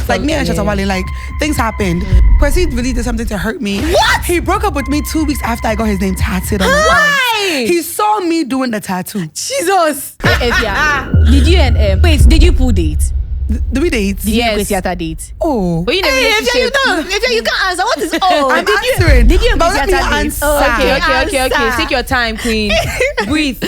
Like me and Shatawale, like things happened. He really did something to hurt me. What? He broke up with me 2 weeks after I got his name tattooed on my arm. Why? He saw me doing the tattoo. Jesus. Efia, did you and did you pull date? Do we date? Did you theater date? Oh. Were you in a relationship? Efia, you can't answer. What is I'm answering. Did you But let me theater date? answer. Okay. Take your time, queen. Breathe.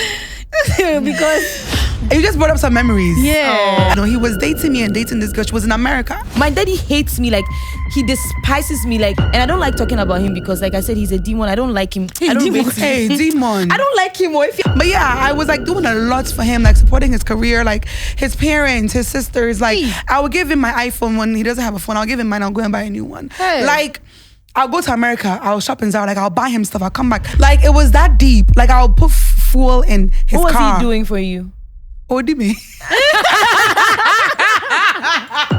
Because you just brought up some memories. Yeah. No, he was dating me and dating this girl. She was in America. my daddy hates me, like he despises me, like, and I don't like talking about him because, like I said, he's a demon. I don't like him. I don't rate him. Hey, demon. I don't like him. But yeah, I was like doing a lot for him, like supporting his career, like his parents, his sisters. Like I would give him my iPhone when he doesn't have a phone. I'll give him mine. I'll go and buy a new one. Hey. Like I'll go to America. I'll shop in Zara. Like I'll buy him stuff. I'll come back. Like it was that deep. Like I'll put fuel in his What car. was he doing for you? Me.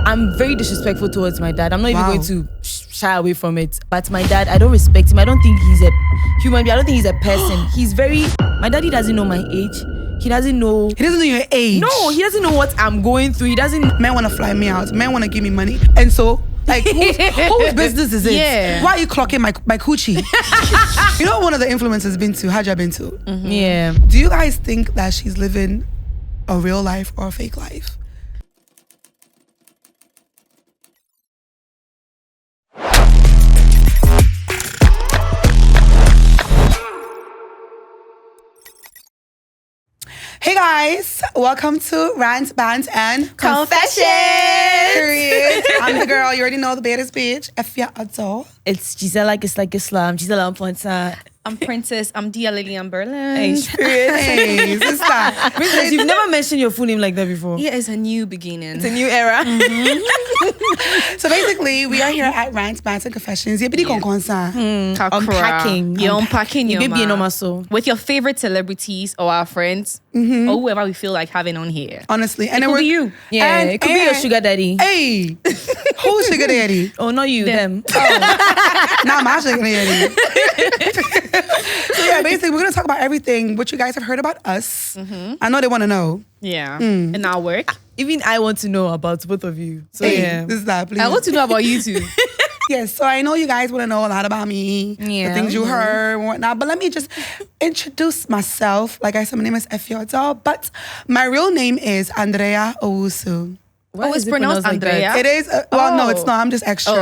I'm very disrespectful towards my dad. I'm not even Wow. going to shy away from it. But my dad, I don't respect him. I don't think he's a human being. I don't think he's a person. He's very... My daddy doesn't know my age. He doesn't know... He doesn't know your age. No, he doesn't know what I'm going through. He doesn't... Men want to fly me out. Men want to give me money. And so... Like, whose business is it? Yeah. Why are you clocking my coochie? You know one of the influencers been to? Haja been to? Mm-hmm. Yeah. Do you guys think that she's living a real life or a fake life? Hey guys, welcome to Rants, Bants, and Confessions. Period. I'm the girl, you already know, the baddest bitch, Efia Adol. It's Gisela, it's like Islam. Gisela and Princess. I'm Princess. I'm Dia Lillian Berlin. Hey, Hey, sister. Princess, you've never mentioned your full name like that before. Yeah, it's a new beginning. It's a new era. So basically, we are here at Rants, Bants, and Confessions. Unpacking. You're unpacking your baby man. muscle. With your favorite celebrities or our friends or whoever we feel like having on here. Honestly. And It could be you. Yeah, And- it could be your sugar daddy. Hey, who's sugar daddy? Oh, not you, them. Nah, my sugar daddy. So yeah, basically, we're gonna talk about everything what you guys have heard about us. I know they want to know. Yeah. In our work. Even I want to know about both of you. So Hey, yeah. this is that. Please. I want to know about you too. Yes, so I know you guys want to know a lot about me, Yeah. the things you heard and whatnot. But let me just introduce myself. Like I said, my name is Efia Adol, but my real name is Andrea Owusu. Why Oh, is it's it pronounced like that? Andrea? It is, well, no, it's not. I'm just extra.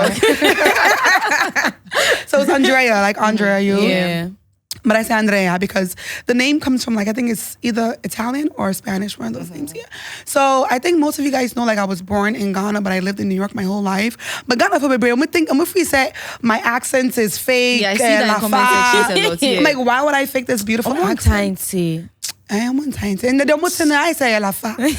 So it's Andrea, like Andrea, you. Yeah. But I say Andrea because the name comes from, like, I think it's either Italian or Spanish, one of those names here. So I think most of you guys know, like, I was born in Ghana, but I lived in New York my whole life. But Ghana, for me, if we say my accent is fake, Yeah, I see that in comment sections a lot, yeah. I'm like, why would I fake this beautiful accent? I am one time. And the most I say la fa. I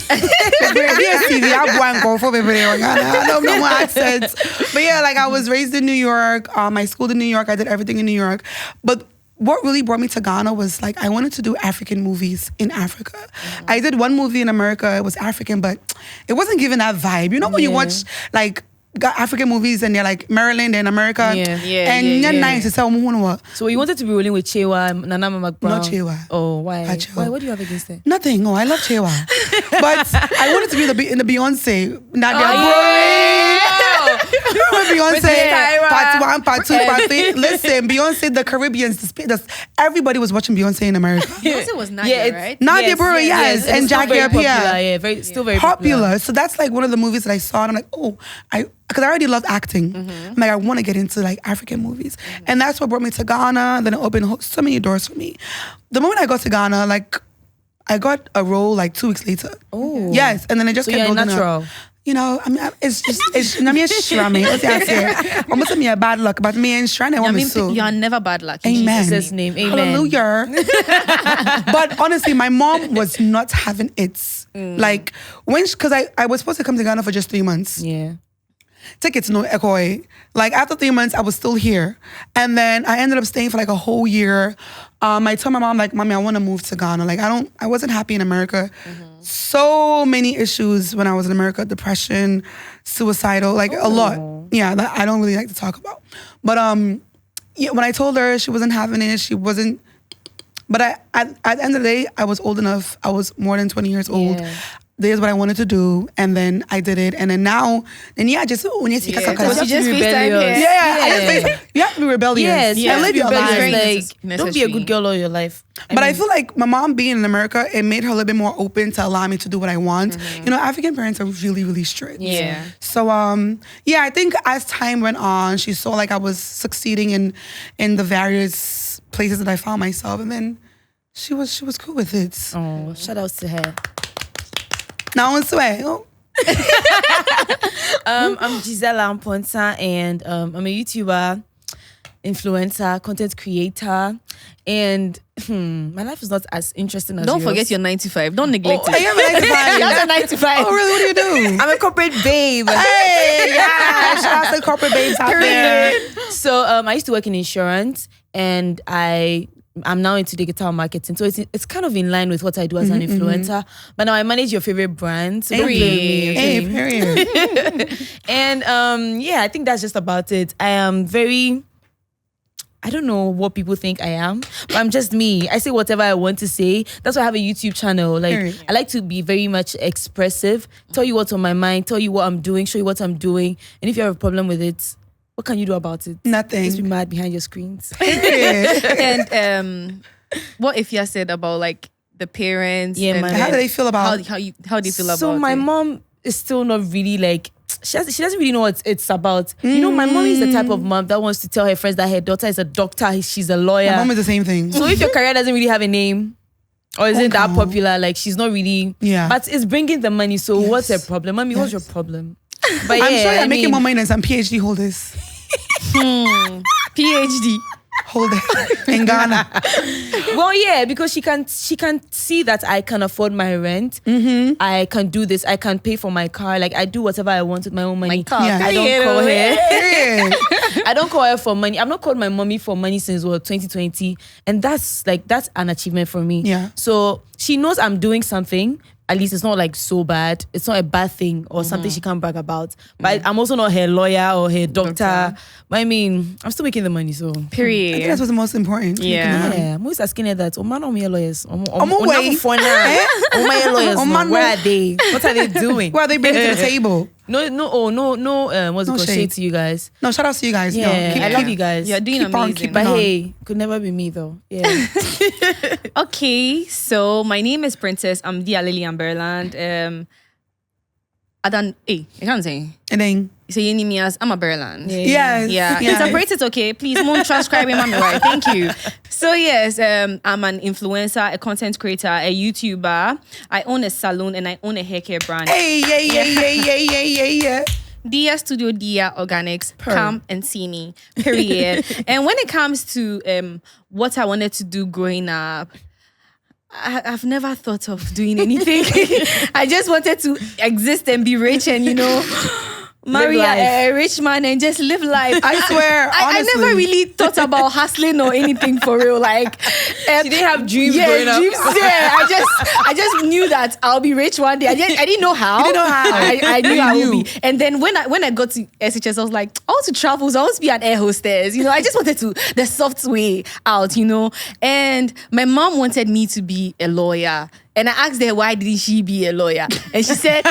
don't know my accents. But yeah, like I was raised in New York. I schooled in New York. I did everything in New York. But what really brought me to Ghana was like I wanted to do African movies in Africa. I did one movie in America. It was African, but it wasn't giving that vibe. You know when you watch like African movies and they're like Maryland and America. And nice. It's how So you wanted to be rolling with Chewa, Nana Mama Brown? Not Chewa. Oh, why? Chewa. Why? What do you have against it? Nothing. Oh, I love Chewa. But I wanted to be in the Beyonce. Not You remember Beyonce? Part 1, Part 2, Part 3. Listen, Beyonce, the Caribbeans, everybody was watching Beyonce in America. Beyonce was Nadia, right? Nadia Burrow, yes. And Jackie Efia. Yeah, still very popular. So that's like one of the movies that I saw and I'm like, oh, because I already loved acting. I'm like, I want to get into like African movies. And that's what brought me to Ghana. Then it opened so many doors for me. The moment I got to Ghana, like, I got a role like 2 weeks later. Oh. Yes. And then I just kept building natural. up. You know, I mean, it's just, I'm shrami. What's that say? I'm going to bad luck, but me and Shrine, I want me so. You are never bad luck. In Amen. Jesus' name. Amen. Hallelujah. But honestly, my mom was not having it. Like, because I was supposed to come to Ghana for just 3 months. Yeah. Tickets, no echoey. Like, after 3 months, I was still here. And then I ended up staying for like a whole year. I told my mom, like, Mommy, I want to move to Ghana. Like, I wasn't happy in America. So many issues when I was in America. Depression, suicidal, like a lot. Yeah, that I don't really like to talk about. But yeah, when I told her she wasn't having it, she wasn't. But at the end of the day, I was old enough. I was more than 20 years old. Yeah. this is what I wanted to do, and then I did it, and then now, and yeah, just when you see Because yeah, you just FaceTime here. you have to be rebellious. Yeah, and live your life. Like, don't be a good girl all your life. I feel like my mom being in America, it made her a little bit more open to allow me to do what I want. You know, African parents are really, really strict. Yeah. So yeah, I think as time went on, she saw like I was succeeding in the various places that I found myself, and then she was cool with it. Oh, shout out to her. Now on swear. Oh. I'm Gisela and Princess, and I'm a YouTuber, influencer, content creator, and my life is not as interesting as Don't yours. forget your 9 to 5. Don't neglect it. I am a 9 to 5. You have a 9 to 5. Oh, really? What do you do? I'm a corporate babe. Hey, yeah. Shout out to corporate babes out there. So I used to work in insurance, and I'm now into digital marketing. So it's kind of in line with what I do as an influencer. But now I manage your favorite brands. So don't blame me, okay? Hey, period. And yeah, I think that's just about it. I am very... I don't know what people think I am, but I'm just me. I say whatever I want to say. That's why I have a YouTube channel. Like, I like to be very much expressive, tell you what's on my mind, tell you what I'm doing, show you what I'm doing. And if you have a problem with it, what can you do about it? Nothing. Just be mad behind your screens. And what Efia said about like the parents. Yeah, and man. How do they feel about how do you feel about it? So my mom is still not really like... She doesn't really know what it's about. You know, my mom is the type of mom that wants to tell her friends that her daughter is a doctor, she's a lawyer. My mom is the same thing. So if your career doesn't really have a name, or isn't that popular, like she's not really... Yeah. But it's bringing the money, so what's her problem? Mommy, what's your problem? But I'm sure you're making more money than some PhD holders. PhD. Hold it in Ghana. Well, yeah, because she can see that I can afford my rent. I can do this. I can pay for my car. Like I do whatever I want with my own money. My car. Yeah. I don't call her. Yeah. I don't call her for money. I've not called my mommy for money since 2020, and that's an achievement for me. Yeah. So she knows I'm doing something. At least it's not like so bad. It's not a bad thing or something she can't brag about. But I'm also not her lawyer or her doctor. But I mean, I'm still making the money, so. I Period. think that's what's the most important. Yeah. Yeah, I'm always asking her that. Oh man, I'm your lawyers. way. Oh my lawyers. Where are they? What are they doing? What are they bringing to the table? No. What's it called? shade. Shade to you guys. No, shout out to you guys. Yeah, No, I love you guys. You're doing keep on, amazing. keep But on. hey, could never be me though. Yeah. Okay, so my name is Princess. I'm Dia Lillian Berland. I can't say. And then, So you need me as I'm a Berland. yes. Yeah, interpret it, okay? Please, moon transcribing mommy, right? Thank you. So yes, I'm an influencer, a content creator, a YouTuber. I own a salon and I own a hair care brand. Hey, yeah. Dia Studio Dia Organics, come and see me, period. And when it comes to what I wanted to do growing up, I've never thought of doing anything. I just wanted to exist and be rich and, marry a rich man and just live life. I swear, I honestly. never really thought about hustling or anything for real. Like, She didn't have dreams growing up. dreams, yeah. I just knew that I'll be rich one day. I didn't know how. You didn't know how. I knew I would be. And then when I got to SHS, I was like, I want to travel. So I want to be an air hostess. I just wanted the soft way out. And my mom wanted me to be a lawyer. And I asked her, why didn't she be a lawyer? And she said,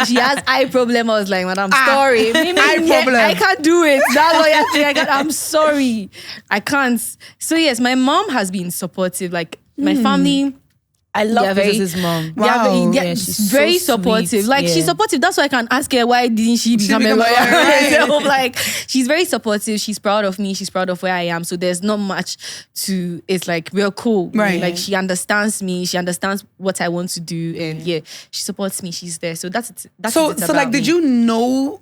she has eye problem. I was like, madam, sorry. Eye problem. I can't do it. That lawyer thing, I'm sorry. I can't. So yes, my mom has been supportive. Like my family, I love Yeah, very- Princess's mom. Wow. yeah, she's very so supportive. sweet. Like Yeah. she's supportive. That's why I can ask her, why didn't she become a become a lawyer? lawyer, right. So, like she's very supportive. She's proud of me. She's proud of where I am. So there's not much to. It's like real cool. Right. Like she understands me. She understands what I want to do, and yeah, she supports me. She's there. So that's it. So like, did you know,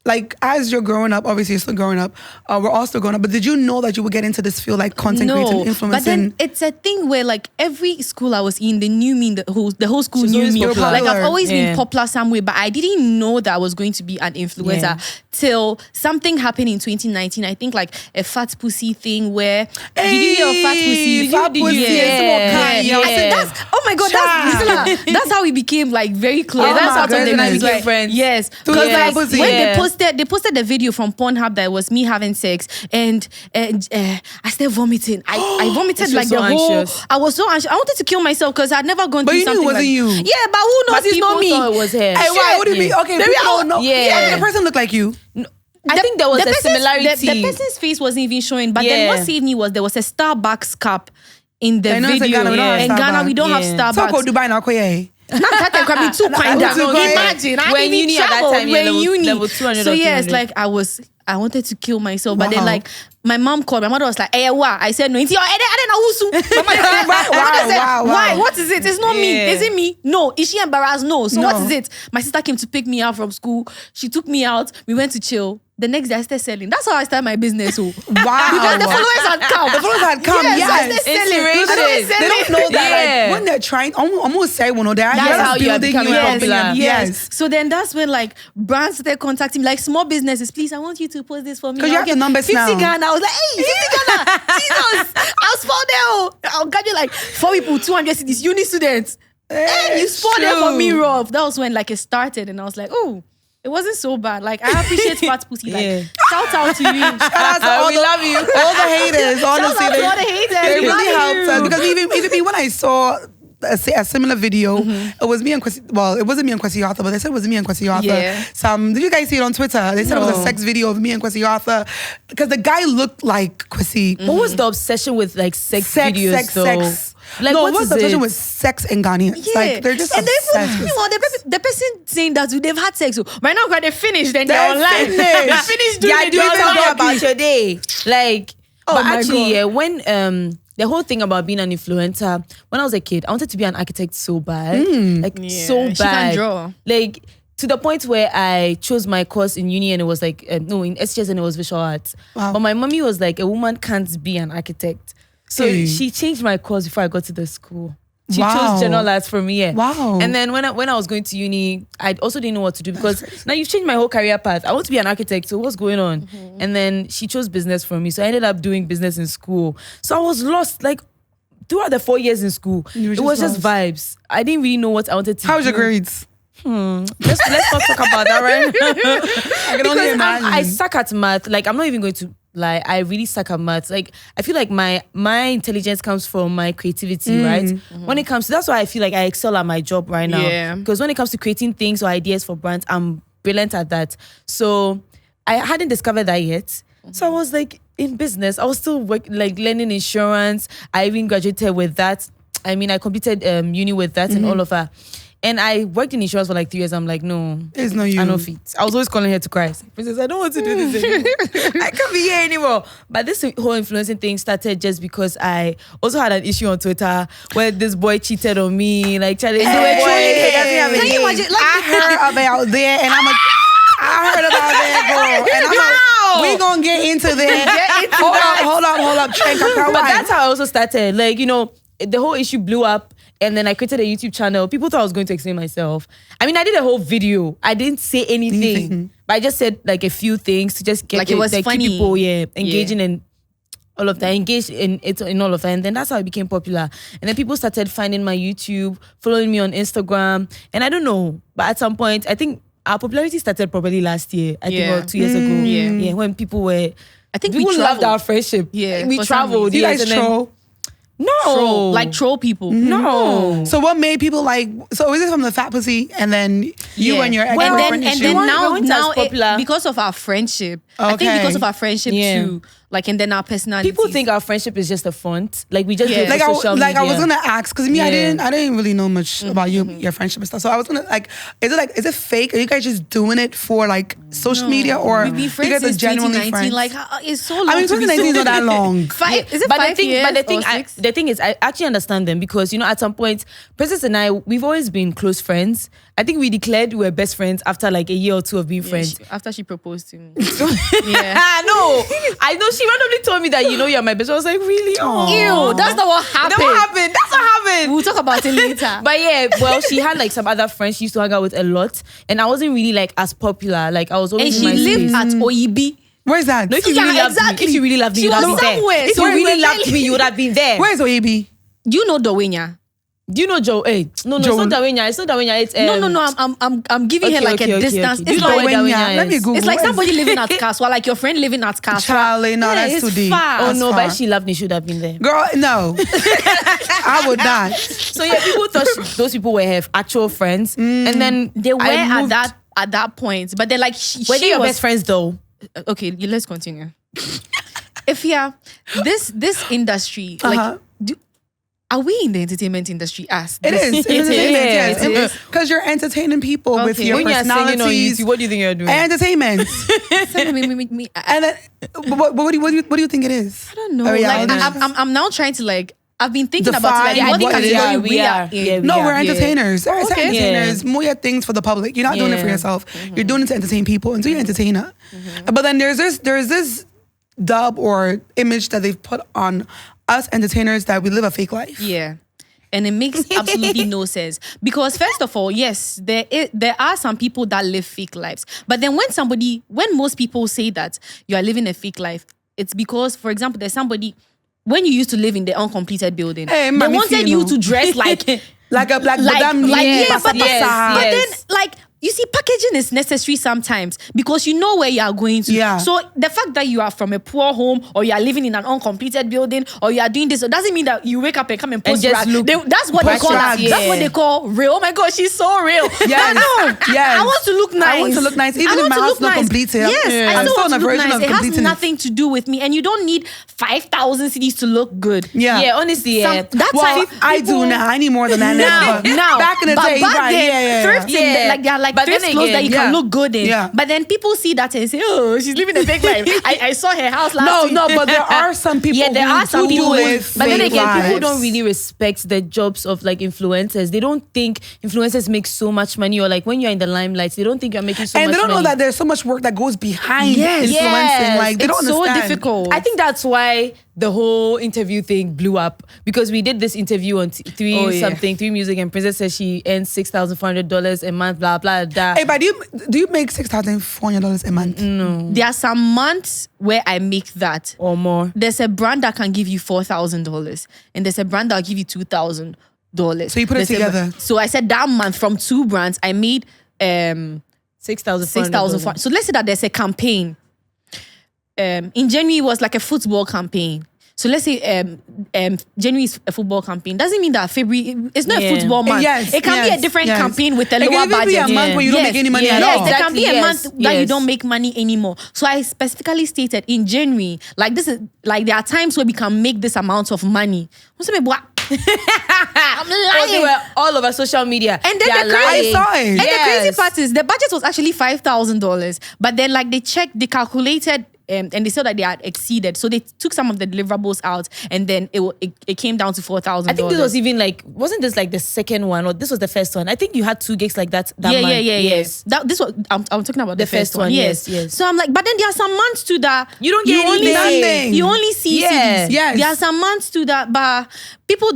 like, as you're growing up, obviously you're still growing up, we're all still growing up, but did you know that you would get into this field, like content creating, influencing? But then it's a thing where like every school I was in, they knew me, the whole school She's knew always me. popular. Like I've always Yeah. been popular somewhere, but I didn't know that I was going to be an influencer Yeah. till something happened in 2019. I think like a fat pussy thing where did you hear of fat pussy? Fat pussy, Yeah. I said that's oh my god, that's how we became like very close. Oh that's my how something goodness. I Became became friends. Yes, Through because the fat like pussy. when Yeah. they posted posted the video from Pornhub that was me having sex, and I started vomiting. I vomited like the whole. I was so anxious. I wanted to kill myself because I'd never gone through something. But you knew it wasn't you. Yeah, but who knows? It's not me. Thought it was her. Hey, why? What do you mean? Okay, maybe I don't know. Yeah, the person looked like you. I think there was a similarity. The person's face wasn't even showing. But then what saved me was there was a Starbucks cup in the video. In Ghana, we don't have Starbucks. Talk about Dubai now, Imagine when uni at that time, level 200. So yeah, it's like I wanted to kill myself, but then like my mom called. My mother was like, "Hey, what?" I said, "No, it's your." I don't know. Why? What is it? It's not me. Is it me? No. Is she embarrassed? No. So what is it? My sister came to pick me up from school. She took me out. We went to chill. The next day I started selling. That's how I started my business. Wow. Because the followers had come. Yes. They don't know that like, when they're trying, almost say, well, no, they're how you are becoming popular. Yes. So then that's when like brands started contacting me, like small businesses. Please, I want you to post this for me. Because you have the numbers 50 now. 50 Ghana. I was like, hey, 50 Ghana. Jesus. I was spoiled there. I'll get you like 4 people, 200 cities, uni students. Hey, you spoiled it for me, Rob. That was when like it started, and I was like, oh. It wasn't so bad. Like, I appreciate fat pussy. Like, shout out to you. Shout out to all we love you. All the haters. Honestly, shout out to all the haters. They really helped us. Because even me, when I saw a similar video, it was me and Kwesi. Well, it wasn't me and Kwesi Arthur, but they said it was me and Kwesi Arthur. Yeah. Did you guys see it on Twitter? They said it was a sex video of me and Kwesi Arthur. Because the guy looked like Kwesi. What was the obsession with like sex videos though? Sex. Like, no, what what's is the obsession it? with sex in Ghanaians? Yeah. Like, they're just and obsessed with the person saying that they've had sex. Right now, when they finished, then they're online. Finished. They're finished doing it. Tell me about your day. Like, but my actually, God. yeah, when the whole thing about being an influencer, when I was a kid, I wanted to be an architect so bad. So bad. She can draw. Like, to the point where I chose my course in uni and it was like, in SGS and it was visual arts. Wow. But my mommy was like, a woman can't be an architect. So she changed my course before I got to the school. She chose general arts for me, yeah. Wow. And then when I was going to uni, I also didn't know what to do because now you've changed my whole career path. I want to be an architect, so what's going on? And then she chose business for me. So I ended up doing business in school. So I was lost, like, throughout the 4 years in school. It was just vibes. I didn't really know what I wanted to do. How was your grades? Let's not talk about that, right? I can only imagine. I suck at math. Like, I'm not even going to lie. I really suck at math. Like, I feel like my intelligence comes from my creativity, right? When it comes to, that's why I feel like I excel at my job right now. Yeah. Because when it comes to creating things or ideas for brands, I'm brilliant at that. So I hadn't discovered that yet. So I was like in business. I was still learning insurance. I even graduated with that. I mean, I completed uni with that and all of that. And I worked in insurance for like 3 years. I'm like, no, it's not you. I know fit. I was always calling her to cry. Princess, I don't want to do this anymore. I can't be here anymore. But this whole influencing thing started just because I also had an issue on Twitter where this boy cheated on me. Like, Charlie, Can you imagine? Like, I heard about there, and I'm like, I heard about that, girl. And I'm like, we gonna get into that. Hold up. But that's how I also started. Like, you know, the whole issue blew up. And then I created a YouTube channel. People thought I was going to explain myself. I mean, I did a whole video. I didn't say anything. But I just said like a few things to just get like it was funny. Keep people engaging in all of that, engaged in it in all of that. And then that's how I became popular. And then people started finding my YouTube, following me on Instagram. And I don't know, but at some point, I think our popularity started probably last year. I think or 2 years ago. Yeah, when people were, I think people we loved our friendship. Yeah, we traveled. You guys troll? No. Like troll people. No. So what made people like, so was it from the fat pussy and then you and your ex-girlfriend and issue? then now popular. because of our friendship. I think because of our friendship too. Like, and then our personality. People think our friendship is just a front. Like, we just do it like for social media. I was gonna ask because me, I didn't really know much about your friendship and stuff. So I was gonna is it fake? Are you guys just doing it for like social media, or we've been friends you guys are since genuinely 2019? friends? Like, it's so long. I mean, 2019 is not that long. Is it 5 years? But the thing is, I actually understand them because, you know, at some point, Princess and I, we've always been close friends. I think we declared we were best friends after like a year or two of being friends. After she proposed to me. No, I know she randomly told me that, you know, you're my best friend. I was like, really? Ew, that's not what happened. That's what happened. We'll talk about it later. But yeah, well, she had like some other friends she used to hang out with a lot. And I wasn't really like as popular. Like, I was always and in my she lived space. at Oibi. Where's that? No, if you really loved me, if you really loved me, you would have been there. If you really loved me, you would have been there. Where's Oyebi? You know Dowenya? Do you know Joe? Hey, no, it's not Dawenya. It's not Dawenya. It's No. I'm giving her like a distance. Do you It's know like where Dawenya Let me is? Google. it's like somebody living at Castle, like your friend living at Castle. Charlie, no, that's it's too deep. far. Oh no, far. but if she loved me, she should have been there. Girl, no. I would not. So yeah, people thought those people were her actual friends, and then They were I moved- at that point, but they're like Were they she your was best friends though? okay. Let's continue. Efia, this industry, like, are we in the entertainment industry? It is. It Yes. is. Because you're entertaining people with Okay. your When you're singing on personalities. YouTube, what do you think you're doing? Entertainment. I And then, what do you think it is? don't know. Oh, yeah, like, it is. I'm now trying to like. I've been thinking about it, Define like what what it is. category We we are. are in. Yeah, we No, are. we're entertainers. We're Okay. entertainers. More your things for the public. You're not doing it for Yeah. yourself. You're doing it to entertain people, and so you're an entertainer. But then there's this dub or image that they've put on us entertainers that we live a fake life. Yeah. And it makes absolutely no sense. Because first of all, yes, there are some people that live fake lives. But then when most people say that you are living a fake life, it's because, for example, there's somebody, when you used to live in the uncompleted building, Hey, they Mami wanted Fino. you to dress like Like a black like, madam. yeah, but yes. then like you see, packaging is necessary sometimes because you know where you are going to. Yeah. So the fact that you are from a poor home or you are living in an uncompleted building or you are doing this, it doesn't mean that you wake up and come and post just rag. look That's what they post call rags. That's what they call real. Oh my God, she's so real. Yes. No, Yes. I want to look nice. I want to look nice. Even I if want my to house look not nice. completed. Yes, Yeah. I I'm still still want on to a look version nice. of It has completing it. nothing to do with me, and you don't need 5,000 CDs to look good. Yeah. Yeah, honestly, yeah. That's Well, why I do now. I need more than that now. Back in the But day, back right? then, thrifting, Yeah. like there are like But thrift then clothes that you again, can yeah. look good in. Yeah. But then people see that and say, "Oh, she's living a fake life." I saw her house last week. No, but there are some people. Yeah, there who are some do people who- live But then fake again, people lives. don't really respect the jobs of like influencers. They don't think influencers make so much money, or like when you're in the limelight, they don't think you're making so And much they don't money. know that there's so much work that goes behind Yes. influencing. Yes. Like they It's don't so understand. difficult. I think that's why the whole interview thing blew up, because we did this interview on Three Music, and Princess says she earns $6,400 a month, blah blah blah. Hey, but do you make $6,400 a month? There are some months where I make that. Or more. There's a brand that can give you $4,000, and there's a brand that'll give you $2,000. So you put it together. So I said that month from 2 brands, I made $6,400. So let's say that there's a campaign. In January it was like a football campaign. So let's say January is a football campaign. Doesn't mean that February, it's not Yeah. a football month. Yes, It can be a yes, different yes. campaign with a It lower can even budget. be a month where you don't make any money at all. There can be a Exactly, month yes, that you yes. don't make money anymore. So I specifically stated in January, like this is like there are times where we can make this amount of money. I'm lying. They were all over social media. And then They are the crazy, I saw it. and the crazy Yes. part is the budget was actually $5,000, but then like they calculated. And they said that they had exceeded, so they took some of the deliverables out, and then it came down to $4,000. I think this was even like, wasn't this like the second one, or this was the first one? I think you had 2 gigs like that month. Yeah. Yes. This was I'm talking about the first one. Yes. yes. So I'm like, but then there are some months to that You don't get only anything. see, you only see Yeah. CDs. Yes. There are some months to that, but people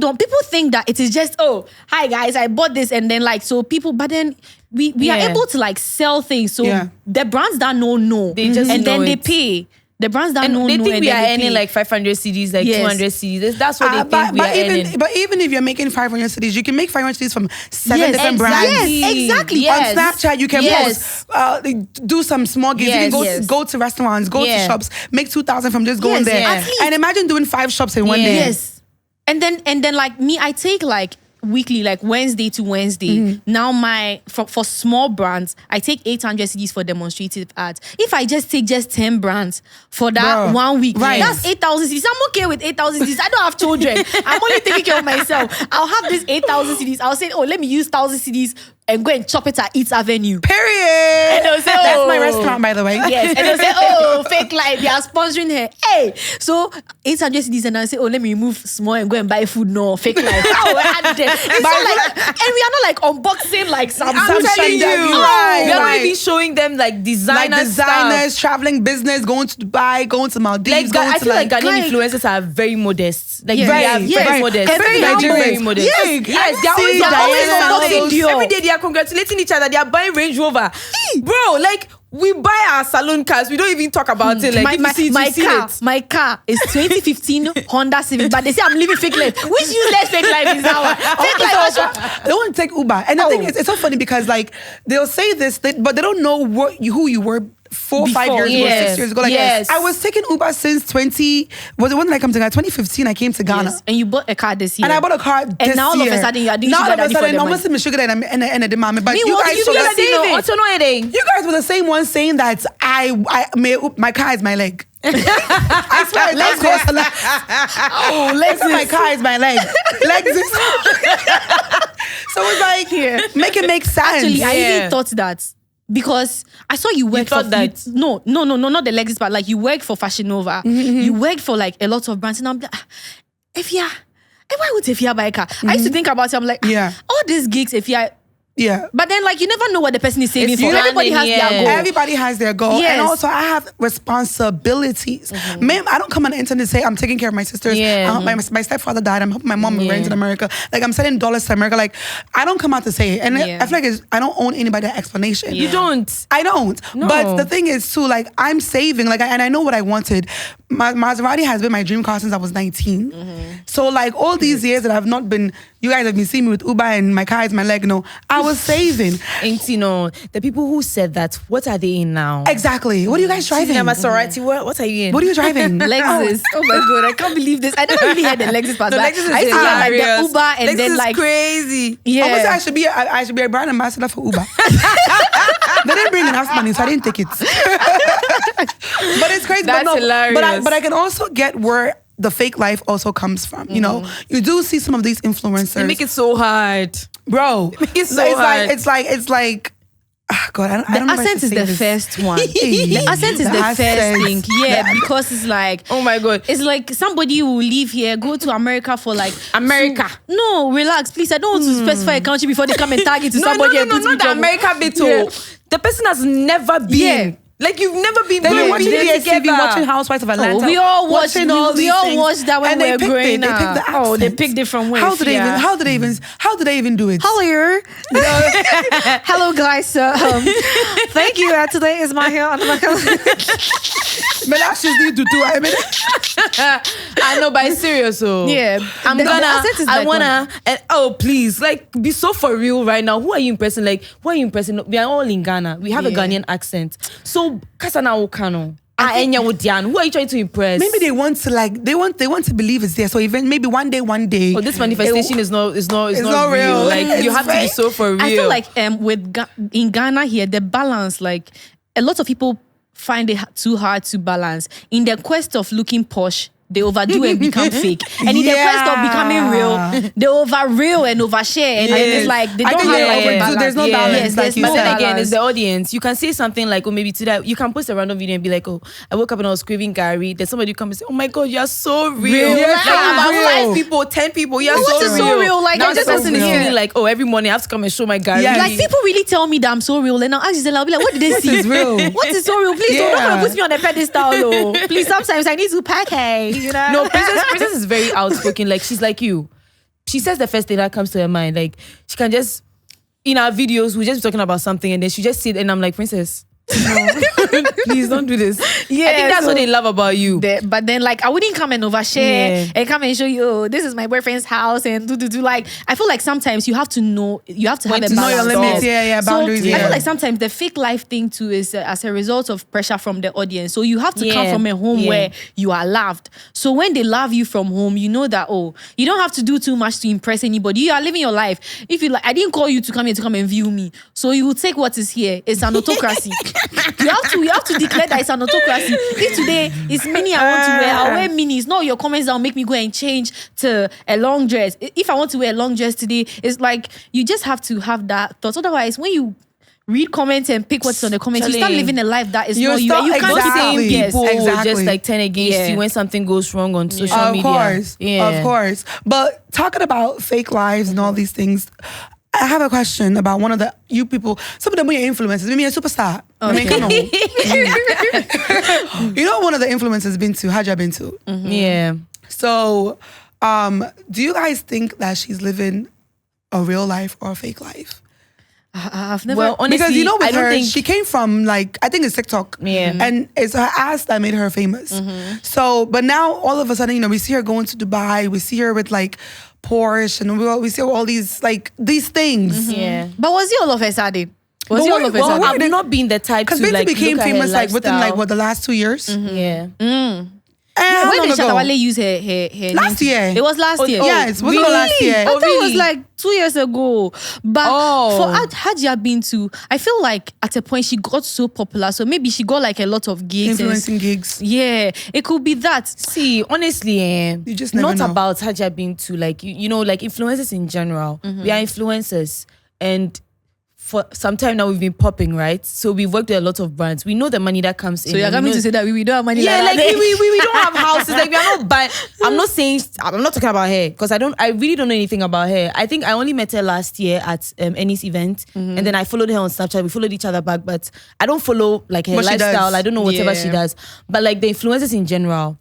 think that it is just, oh, hi guys, I bought this, and then like so people, but then we are Yeah. able to like sell things. So Yeah. the brands that know, They just and then know they it. pay. The brands that And know they think and we then are they earning pay. like 500 CDs, like Yes. 200 CDs. That's what they think But we are earning. even if you're making 500 cities, you can make 500 cities from 7 Yes, different exactly. brands. Yes, exactly. Yes. On Snapchat, you can Yes. post, do some small gigs. Yes. You can Yes. go to restaurants, go to Yeah. shops, make 2,000 from just going Yes, there. at least. And imagine doing 5 shops in one Yeah. day. Yes. And then like me, I take like weekly, like Wednesday to Wednesday. Mm-hmm. Now for small brands, I take 800 CDs for demonstrative ads. If I just take just 10 brands for that Bro, 1 week, right. that's 8,000 CDs. I'm okay with 8,000 CDs. I don't have children. I'm only taking care of myself. I'll have this 8,000 CDs. I'll say, oh, let me use 1,000 CDs and go and chop it at Eats Avenue. Period. And they'll say, That's my oh. restaurant, by the way. Yes, and they'll say, oh, fake life, they are sponsoring her. Hey, so 800 CDs, and I'll say, oh, let me remove small and go and buy food. No, fake life. Oh, and we are not like unboxing like some I'm telling shit that you. we- Right. We are not Right. even showing them like Like designer designers, traveling business, going to Dubai, going to Maldives, Like, going I to feel like Ghanaian like- influencers are very modest. Like Yeah. very, Right. very Yes. modest. And very Very humble. modest. Yes. Yes, they're See always Diana unboxing and all something. those- Every day they are congratulating each other. They are buying Range Rover. Bro, like, We buy our salon cars. We don't even talk about it. Like, my car is 2015 Honda Civic, but they say I'm living fake life. Which useless fake life is that one? Fake life. They want to take Uber, and the thing is, it's so funny because like they'll say this, but they don't know who you were 4, 5 years ago, 6 years ago. Like, I was taking Uber since when did I come to Ghana? 2015, I came to Ghana. Yes. And you bought a car this year. And I bought a car this year. And now all of a sudden you are doing sugar daddy for them. Almost in sugar daddy and a demand. But you guys were the same one saying that my car is my leg. I swear, my car is my leg. Lexus. So it's like, make it make sense. Actually, I even thought that. Because I saw you work for that. No, not the Lexus part. Like you work for Fashion Nova. You work for like a lot of brands, and I'm like, Efia, why would Efia buy a car? I used to think about it. I'm like, all these gigs, Efia. Yeah. But then like you never know what the person is saving for. Everybody has their goal. Everybody has their goal. Yes. And also I have responsibilities. Ma'am, I don't come on the internet and say I'm taking care of my sisters. My stepfather died. I'm helping my mom rent in America. Like I'm sending dollars to America. Like I don't come out to say it. And I feel like I don't own anybody that explanation. You don't. I don't. No. But the thing is too, like I'm saving. Like and I know what I wanted. Maserati has been my dream car since I was 19. So like all these years that I've not been, you guys have been seeing me with Uber and my car is my leg. No, I was saving. Ain't you know the people who said that? What are they in now? Exactly. What are you guys driving? Maserati. What are you in? What are you driving? Lexus. Oh my god, I can't believe this. I never really heard the Lexus part. The Lexus I used to hear like the Uber and Lexus then like crazy. Yeah. Almost I should be a brand ambassador for Uber. They didn't bring enough money, so I didn't take it. But it's crazy. That's hilarious. But I can also get where the fake life also comes from. You know, you do see some of these influencers. They make it so hard, bro. It's so hard. It's like. Oh God, I don't know. The accent is the first one. The accent is the first thing. Yeah, because it's like, oh my God, it's like somebody will leave here, go to America for like America. No, relax, please. I don't want to specify a country before they come and tag it to somebody. No, not the America bit. The person has never been. Yeah. Like you've never been. They're watching DSTV, watching Housewives of Atlanta. We all watched. We all watched that when we were growing up. They picked the accent. They picked it from where? How did they even do it? Hello. Hello, guys. Thank you. Today is my hair. I know, but it's serious. So yeah, I wanna. And please, like, be so for real right now. Who are you impressing? Like, who are you impressing? We are all in Ghana. We have a Ghanaian accent. So, Kasana Okano. Who are you trying to impress? Maybe they want to believe it's there. So even maybe one day. Oh, this manifestation is not real. Like you have to be so for real. I feel like in Ghana here, the balance, like a lot of people find it too hard to balance. In the quest of looking posh, they overdo and become fake. And in the quest of becoming real, they over-real and overshare. And it's like, they don't have balance. There's no balance. But then again, it's the audience. You can say something like, maybe today, you can post a random video and be like, I woke up and I was craving Gary. Then somebody come and say, oh my God, you're so real. Yeah, like, about 5 people, 10 people, you're so real. Like, now this person is feeling like, every morning I have to come and show my Gary. Yeah. Like, people really tell me that I'm so real. And now ask Gisela, I'll be like, what did they see? Is real. What is so real? Please don't put me on a pedestal. Please, sometimes I need to pack, you know? No, Princess is very outspoken. Like, she's like you. She says the first thing that comes to her mind. Like, she can just, in our videos, we just be talking about something and then she just sit and I'm like, Princess, no, please don't do this. Yeah, I think that's what they love about you. But then, like, I wouldn't come and overshare and come and show you, this is my boyfriend's house and do. Like, I feel like sometimes you have to know, you have to have a balance. Know your limits, boundaries. So I feel like sometimes the fake life thing too is as a result of pressure from the audience. So you have to come from a home where you are loved. So when they love you from home, you know that, you don't have to do too much to impress anybody. You are living your life. If you like, I didn't call you to come here to come and view me. So you will take what is here. It's an autocracy. You have to declare that it's an autocracy. If today is mini I want to wear, I'll wear minis. No, your comments that'll make me go and change to a long dress. If I want to wear a long dress today, it's like you just have to have that thought. Otherwise, when you read comments and pick what's on the comments, you start living a life that is not you. And you can't see people just like turn against you when something goes wrong on social media. Of course. But talking about fake lives and all these things, I have a question about one of you people. Some of them were your influencers. Maybe a superstar. I mean, come on. You know, one of the influencers been to Haja been to. Mm-hmm. Yeah. So, do you guys think that she's living a real life or a fake life? I've never. Well, honestly, Because with I don't her, think she came from I think it's TikTok. Yeah. And it's her ass that made her famous. So, but now all of a sudden, we see her going to Dubai. We see her with Porsche, and we see all these these things. Yeah. But was it all of a sudden? Was But it all of a well, sudden? I've not been the type to Because Bants became look at her famous within lifestyle. the last 2 years. Yeah. How When long did ago? Shatawale use her Last name? year. It was last year. Yes, wasn't it last year? I thought it was really? 2 years ago. But Oh. for Hajia Bintu, I feel like at a point she got so popular. So maybe she got a lot of gigs. Influencing gigs. Yeah, it could be that. See, honestly, You just never not know. about Hajia Bintu, influencers in general. We are influencers, and for some time now we've been popping, right? So we've worked with a lot of brands. We know the money that comes in. So you're and we coming know- to say that we don't have money yeah, like that. we don't have houses. We are not buying. I'm not talking about her because I really don't know anything about her. I think I only met her last year at Annie's event, and then I followed her on Snapchat. We followed each other back, but I don't follow her What she lifestyle. does. I don't know whatever she Yeah. does. But the influencers in general,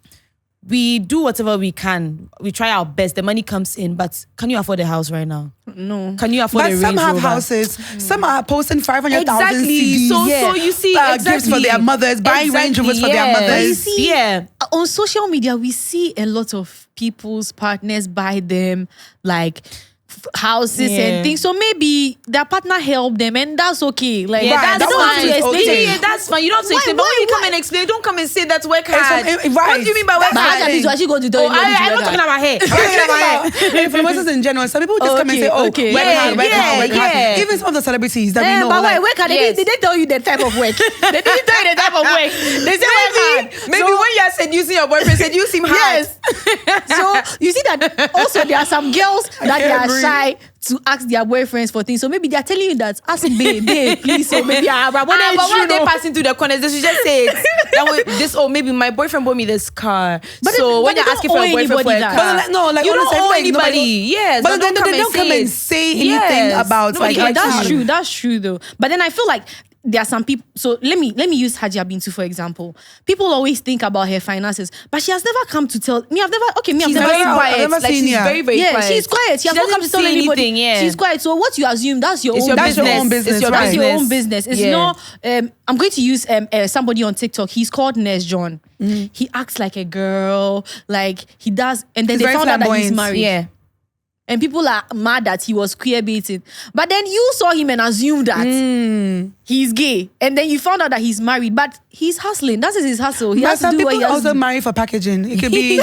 we do whatever we can. We try our best. The money comes in, but can you afford a house right now? No. Can you afford But a some Range have Rover? houses. Some are posting 500,000 Exactly. CDs. So you see, gifts for their mothers, buying Range Rovers for their yeah. mothers. You see, Yeah. on social media, we see a lot of people's partners buy them houses Yeah. and things. So maybe their partner helped them, and that's okay. Yeah, Right, that's that one fine. is okay. Yeah, that's fine. You don't have to Why- explain. But when you why- come and explain, don't come and say that's work It's hard. right. What do you mean by work That's hard? the But thing. Hajia actually go to tell Oh, you what I'm to not do. talking about her. I'm I'm talking about her. talking about influencers in general. Some people just come and say, Okay. work Yeah, hard, work hard, work hard. yeah. Even some of the celebrities that we know. But like, wait, can Yes. they tell you the type of work? They didn't tell you the type of work. They say work hard. Maybe when you are seducing your boyfriend, seduce him hard. Yes. So you see that also there are some girls that they are agree. shy to ask their boyfriends for things. So maybe they are telling you that ask babe, please. So maybe but But it's when true, they no. passing through the corners, they should just say it. That way, maybe my boyfriend bought me this car. But so they- when but you're they asking don't for a owe boyfriend for a anybody that. car, But no, you don't honestly, owe like, anybody. nobody- Yes, But don't then they don't come and it. say anything Yes. about Nobody like gets That's you. true. That's true though. But then I feel like there are some people. So let me use Hajia Bintu for example. People always think about her finances, but she has never come to tell me. I've never She's never very seen her. quiet. I've never Like seen she's her. very, very Yeah, quiet. she's quiet. She has not come to doesn't tell say anybody. anything, yeah. She's quiet. So what you assume, that's your It's own your That's business. your own business, It's your right. That's your own business. It's Yeah. not. I'm going to use somebody on TikTok. He's called Ness John. He acts like a girl. Like he does, and then He's they very found out that he's flamboyant. married. Yeah. And people are mad that he was queer baiting. But then you saw him and assumed that he's gay. And then you found out that he's married. But he's hustling. That is his hustle. He But has to some do what he people has to also do. marry for packaging. It could be.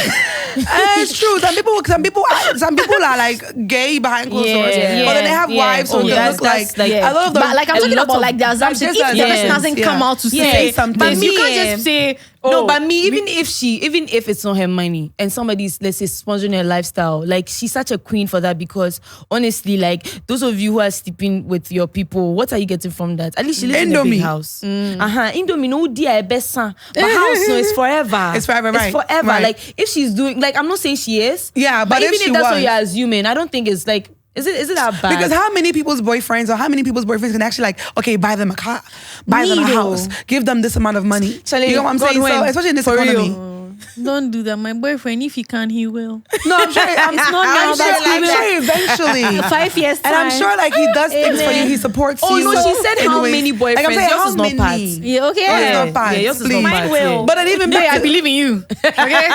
It's true. Some people are like gay behind closed doors, Yeah, but then they have yeah. wives, so Oh, they that's- look that's like. like- I love them. But like I'm a talking lot about of- like the assumption. like If just the person yes, hasn't yeah. come out to Yeah. say something. but you Yeah. can't just say, No, oh, but me, even if it's not her money and somebody's, let's say, sponsoring her lifestyle, like she's such a queen for that because honestly, like those of you who are sleeping with your people, what are you getting from that? At least she lives in a big Indomie. house. Indomie, no dear, best son. But house, no, it's forever. It's forever, right. It's forever. Right. Like if she's doing, like I'm not saying she is. Yeah, but if even she if that's what was- you're assuming, I don't think it's like. Is it that bad? Because how many people's boyfriends or how many people's boyfriends can actually okay, buy them a car, buy them a Me, house, give them this amount of money. Charlie, you know what I'm God saying? So when? especially in this For real. economy. don't do that. My boyfriend, if he can, he will. No, I'm sure. I'm It's not now, but he I'm will. sure eventually. 5 years And I'm time. sure like he does things for you. Amen. He supports Oh, you. no, she said how Anyways, many like I'm boyfriends. saying, Yours how is not many? part. Yeah, okay. Yours is Yeah. not part. Yeah, yours is please. not Mine part, will. yeah. But then even Hey, back I to, believe in you. Okay.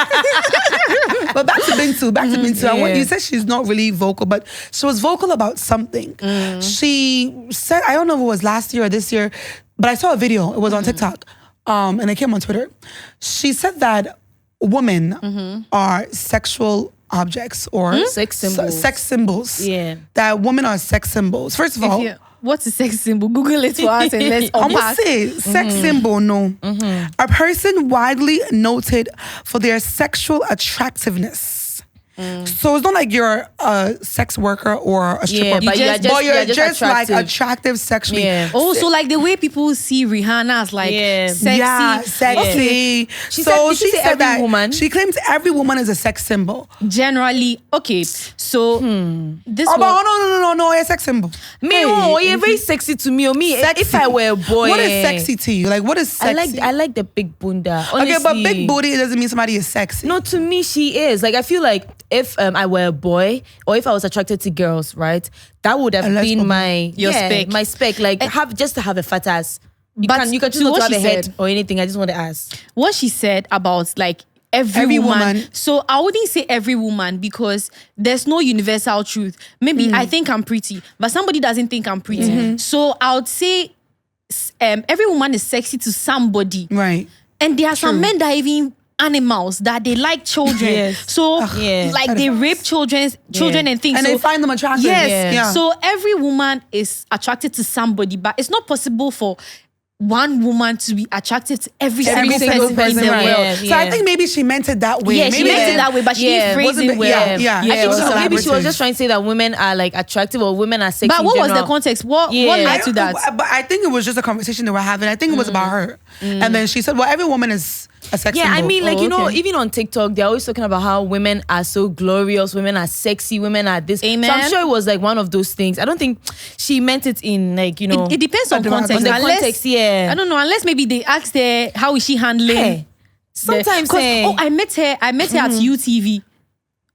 but back to Bintu, I want, Yeah. you said she's not really vocal, but she was vocal about something. She said, I don't know if it was last year or this year, but I saw a video. It was on TikTok, and it came on Twitter. She said that women are sexual objects or Sex symbols. Sex symbols. Yeah. That women are sex symbols. First of all, What's a sex symbol? Google it for us and let's I'm gonna unpack. say sex symbol, no. A person widely noted for their sexual attractiveness. So it's not like you're a sex worker or a stripper, Yeah, but you're just just like attractive. attractive sexually. Yeah. Also, like the way people see Rihanna as like Yeah. sexy. Yeah, sexy. She so said- did she say every that woman? she claims every woman is a sex symbol. Generally, okay. So this Oh, one, but no, a sex symbol. Me, oh, you're very sexy to me. Or me, if I were a boy, What is sexy to you? Like, what is sexy? I like the big bunda. Honestly. Okay, but big booty doesn't mean somebody is sexy. No, to me, she is. Like, I feel like if I were a boy or if I was attracted to girls, right, that would have been my spec. My spec. Like just to have a fat ass. You But can choose to not what to have she a head said- or anything. I just want to ask. What she said about like every woman. So I wouldn't say every woman because there's no universal truth. Maybe I think I'm pretty, but somebody doesn't think I'm pretty. So I would say every woman is sexy to somebody. Right. And there are some men that are even animals that they like children. Yes. So like they rape children and things. And so, they find them attractive. Yes. Yeah. So every woman is attracted to somebody, but it's not possible for one woman to be attracted to every single person in the right. world. Yeah. So I think maybe she meant it that way. Yeah, maybe she meant it that way, but she didn't phrase wasn't it the- well. Yeah. I think it was so. Maybe she was collaborative. just trying to say that women are like attractive or women are sexy. But what in was the general. context? What Yeah. led I to don't that? know, but I think it was just a conversation they were having. I think it was about her. And then she said, well, every woman is a sex Yeah, I symbol. mean, like, okay. even on TikTok, they're always talking about how women are so glorious, women are sexy, women are this. Amen. So I'm sure it was like one of those things. I don't think she meant it in like, It depends on context. on the Unless- context, yeah. I don't know, unless maybe they asked her how is she handling. Hey, sometimes, 'Cause, eh, I met her at UTV.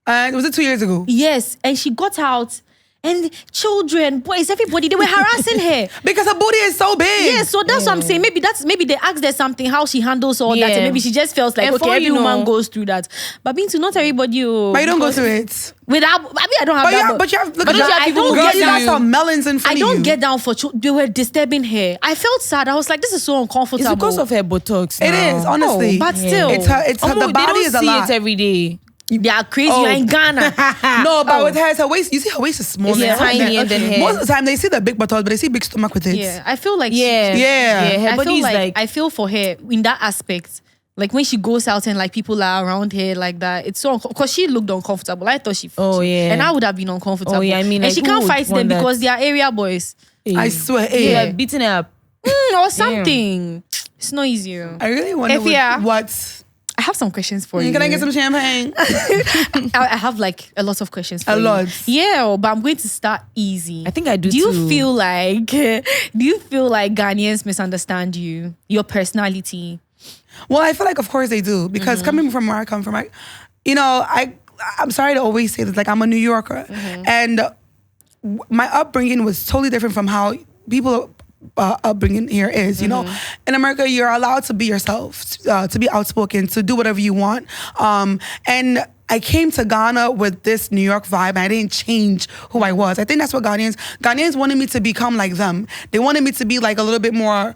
Was it 2 years ago? Yes, and she got out, and children, boys, everybody, they were harassing her. Because her booty is so big. Yeah, so that's what I'm saying. Maybe they asked her something, how she handles all that, Yeah. and maybe she just feels like, And okay, for every you woman know- goes through that. But being to not everybody, But you don't go through it. without. I mean, I don't have But that. yeah, but you have, look but at that. I don't Girl, get you got down. some melons in front I of you. don't get down for. They were disturbing her. I felt sad. I was like, this is so uncomfortable. it's because of her Botox. It now. is, honestly. but still. It's her, the They body don't is a see lot. it every day. They are crazy. Oh. You're in Ghana. No, but Oh. with her, it's her waist. You see, her waist is small. It's tiny and then Most hair. of the time, they see the big buttock, but they see big stomach with it. Yeah, I feel like Yeah. Yeah. Her I body feel is like I feel for her in that aspect. Like when she goes out and like people are around her like that, it's so because she looked uncomfortable. I thought she. Oh, yeah. and I would have been uncomfortable. Oh, yeah, I mean, and like, she who can't would fight them want that? because they are area boys I swear. yeah, Hey, beating her up. or something. It's not easy. I really wonder Efia. what. I have some questions for you. Can I get some champagne? I have like a lot of questions for A you. lot. Yeah, but I'm going to start easy. I think I do Do you too. feel like Ghanaians misunderstand you, your personality? Well, I feel like, of course, they do. Because coming from where I come from, I'm sorry to always say this. Like, I'm a New Yorker. And my upbringing was totally different from how people upbringing here is, you know. In America, you're allowed to be yourself, to be outspoken, to do whatever you want. And I came to Ghana with this New York vibe, and I didn't change who I was. I think that's what Ghanaians wanted me to become like them. They wanted me to be like a little bit more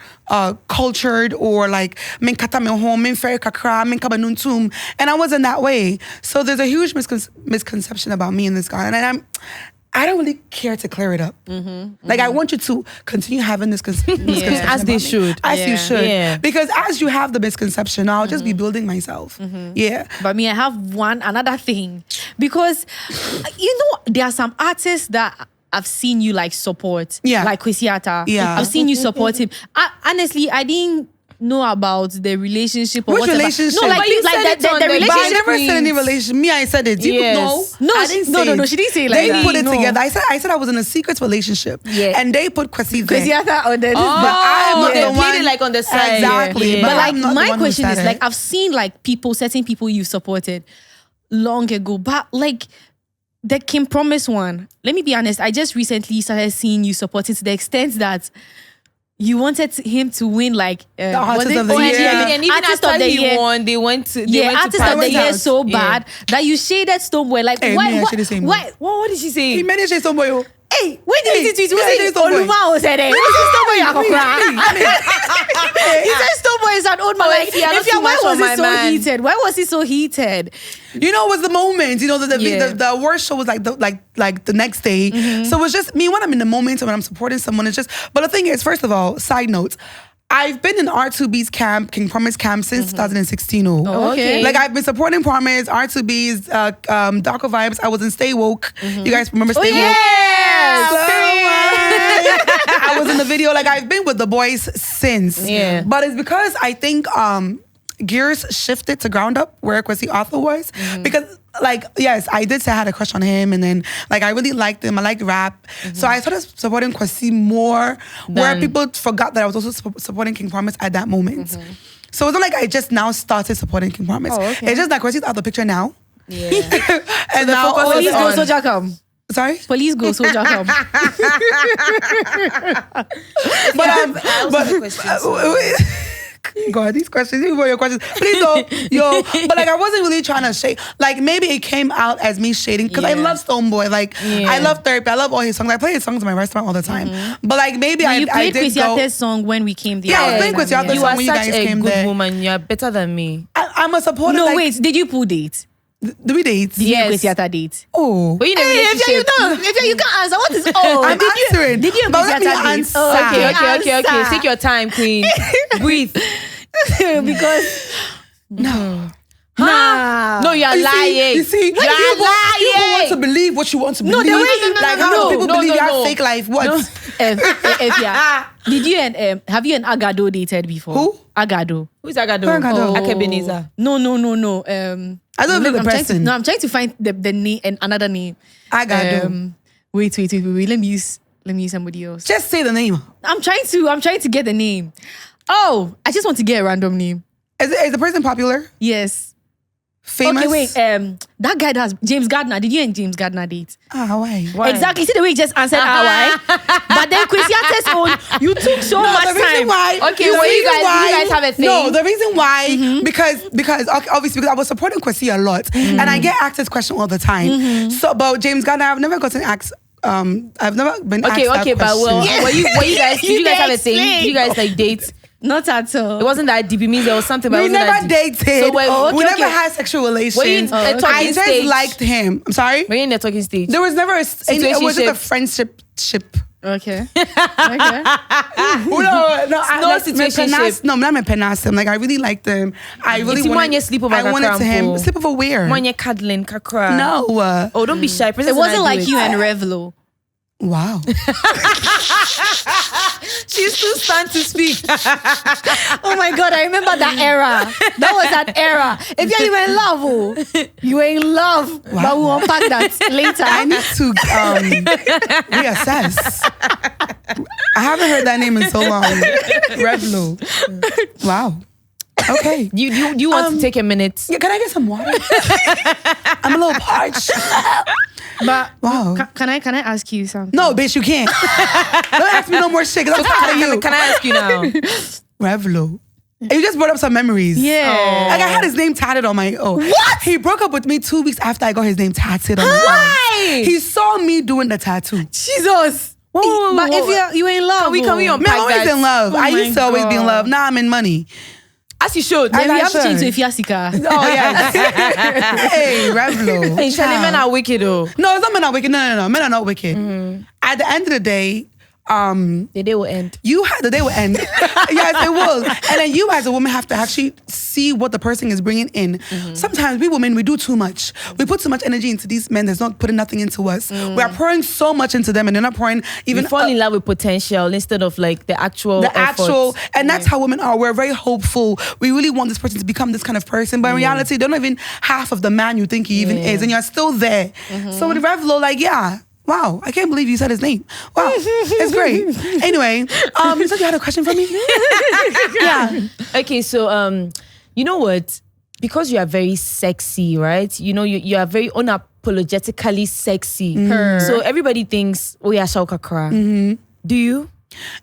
cultured, or like min kata min home, min fere kakra, min kaba nuntum. And I wasn't that way. So there's a huge misconception about me in this Ghana, and I don't really care to clear it up. Like, I want you to continue having this misconception. As they about me. should. As you Yeah. should. Yeah. Because as you have the misconception, I'll just be building myself. Yeah. But me, I have another thing. Because, you know, there are some artists that I've seen you like support. Yeah. Like Kwesiata. Yeah. I've seen you support him. Honestly, I didn't know about the relationship or Which whatever. relationship? No, like, But you like said the, it the, on the the- But I relationship. never said any relationship. Me, I said it. You Yes. know? No, I didn't no, say no, it. no, she didn't say it like They that. put it No. together. I said I was in a secret relationship. Yeah. And they put Kwesi there. Kwesiata on the But I'm not they the played one. it like on the side. Exactly. Yeah. But like I'm not the my one who question is started. like I've seen like certain people you've supported long ago, but like the Kim Promise one. Let me be honest. I just recently started seeing you supporting to the extent that you wanted him to win like Artist was it- of the Oh, Year. And even Artist after of the he Year. won, they went to Artist of the Parliament Year House. so Yeah. bad that you shaded Stoneboy. Like Hey, why? me, I Why? should've said Why? What did she say? He managed it somewhere. Hey, when did Hey, you tweet? me, I Was should've it said Stoneboy. Oluma or said it? Was it Stoneboy? You said Stoneboy is an old man. Oh, Like, Efia, not Efia, too why much was on my it so man. heated? Why was it so heated? You know, it was the moment. You know, Yeah. the award show was like the next day. So it's just me when I'm in the moment and when I'm supporting someone. It's just. But the thing is, first of all, side notes. I've been in R2B's camp, King Promise camp, since 2016. Oh, okay. Like, I've been supporting Promise, R2B's, Darker Vibes. I was in Stay Woke. You guys remember Stay Woke? Yes! I was in the video. Like, I've been with the boys since. Yeah. But it's because I think gears shifted to ground up where Kwesi Arthur was. Because, like, yes, I did say I had a crush on him, and then, like, I really liked him. I liked rap. So I started supporting Kwesi more, where people forgot that I was also supporting King Promise at that moment. So it's not like I just now started supporting King Promise. Oh, okay. It's just that Kwesi's out of the picture now. Yeah. And now all Police is go, on. soldier come. Sorry? Police go, soldier come. But I also have a question. God, these questions, even for your questions, please don't, yo. But like, I wasn't really trying to shade. Like, maybe it came out as me shading because I Yeah. love Stoneboy. Like, I love Therapy. I love all his songs. I play his songs in my restaurant all the time. But like, maybe You I played did Chris go. Yate's song when we came there. Yeah, I was playing Chris Yate's You song are when you such guys a came good there. woman. You are better than me. I'm a supporter. No, like, wait, did you pull date? Do we date? Did you and Chris Yata date? Oh. But you in a If relationship. you can't answer, what is I'm answering. Did you and But Chris let me Yata date? answer. Okay. Answer. Take your time, queen. Breathe. Because No. nah. No, you are lying. You see, you are lying. You want to believe what you want to believe. the way you- like no, how no, people no, believe no, you have no. fake life. What? No. Efia, did you and have you and Agado dated before? Who? Agado. Who's Agado? Agado? Akebeneza. No. I don't know the I'm trying person. to, no, I'm trying to find the name and another name. Agado. Wait. Let me use somebody else. Just say the name. I'm trying to get the name. Oh, I just want to get a random name. Is the person popular? Yes. Famous? Okay, wait. That guy does James Gardner. Did you and James Gardner date? Why? Why? Exactly. See the way you just answered why? But then Chris Yate's own, you took so much The reason time. why. Okay, the well, you reason guys have a thing? No, the reason why because okay, obviously because I was supporting Kwesi a lot, and I get asked this question all the time. So about James Gardner, I've never gotten asked. I've never been asked that Okay, but question. were you guys? Did you guys have a thing? Explain. Did you guys like date? Not at all. It wasn't that deep. It means there was something. But We it wasn't never that deep. dated. So we never had sexual relations. Were you in a talking I just stage? liked him. I'm sorry. Were you in the talking stage? There was never it was just a Situationship. friendship ship. Okay. No, situationship. No, not my penas. Like I really liked him. I really It's wanted. more sleepover I wanted to him. kakrampo. Sleepover where? When you're cuddling, kakra. No. Oh, don't be shy. Princess It wasn't and I do like you and Revlo. Wow. She's too stunned to speak. Oh my God, I remember that era. That was that era. If you were in love, you were in love. But we'll unpack that later. I need to reassess. I haven't heard that name in so long. Revlo. Wow. Okay. Do you want to take a minute? Yeah, can I get some water? I'm a little parched. But Wow. can I ask you something? No, bitch, you can't. Don't ask me no more shit, because I'm tired of you. Can I ask you now? Revlo. And you just brought up some memories. Yeah. Like I had his name tatted on my What? He broke up with me 2 weeks after I got his name tattooed on my Why? arm. He saw me doing the tattoo. Jesus. Whoa. But if you were in love, Can we Man, I'm always in love. I used to always be in love. Now I'm in money. As you should. As then I we have to change to should. Efia Sika. Oh, yes. Hey, Revlo. Hey, Charlie, men are wicked though. No, it's not men are wicked. No. Men are not wicked. At the end of the day, The day will end. the day will end. Yes, it will. And then you as a woman have to actually see what the person is bringing in. Sometimes we women, we do too much. We put too much energy into these men that's not putting nothing into us. We are pouring so much into them and they're not pouring even We fall in love with potential instead of like the actual actual, and that's how women are. We're very hopeful. We really want this person to become this kind of person, but in reality, they're not even half of the man you think he even is, and you're still there. So with Revlo, like, yeah. Wow, I can't believe you said his name. Wow, it's great. Anyway, you said you had a question for me? Yeah. Okay, so you know what? Because you are very sexy, right? You know, you are very unapologetically sexy. So everybody thinks, oh yeah, Shauka Kra. Do you?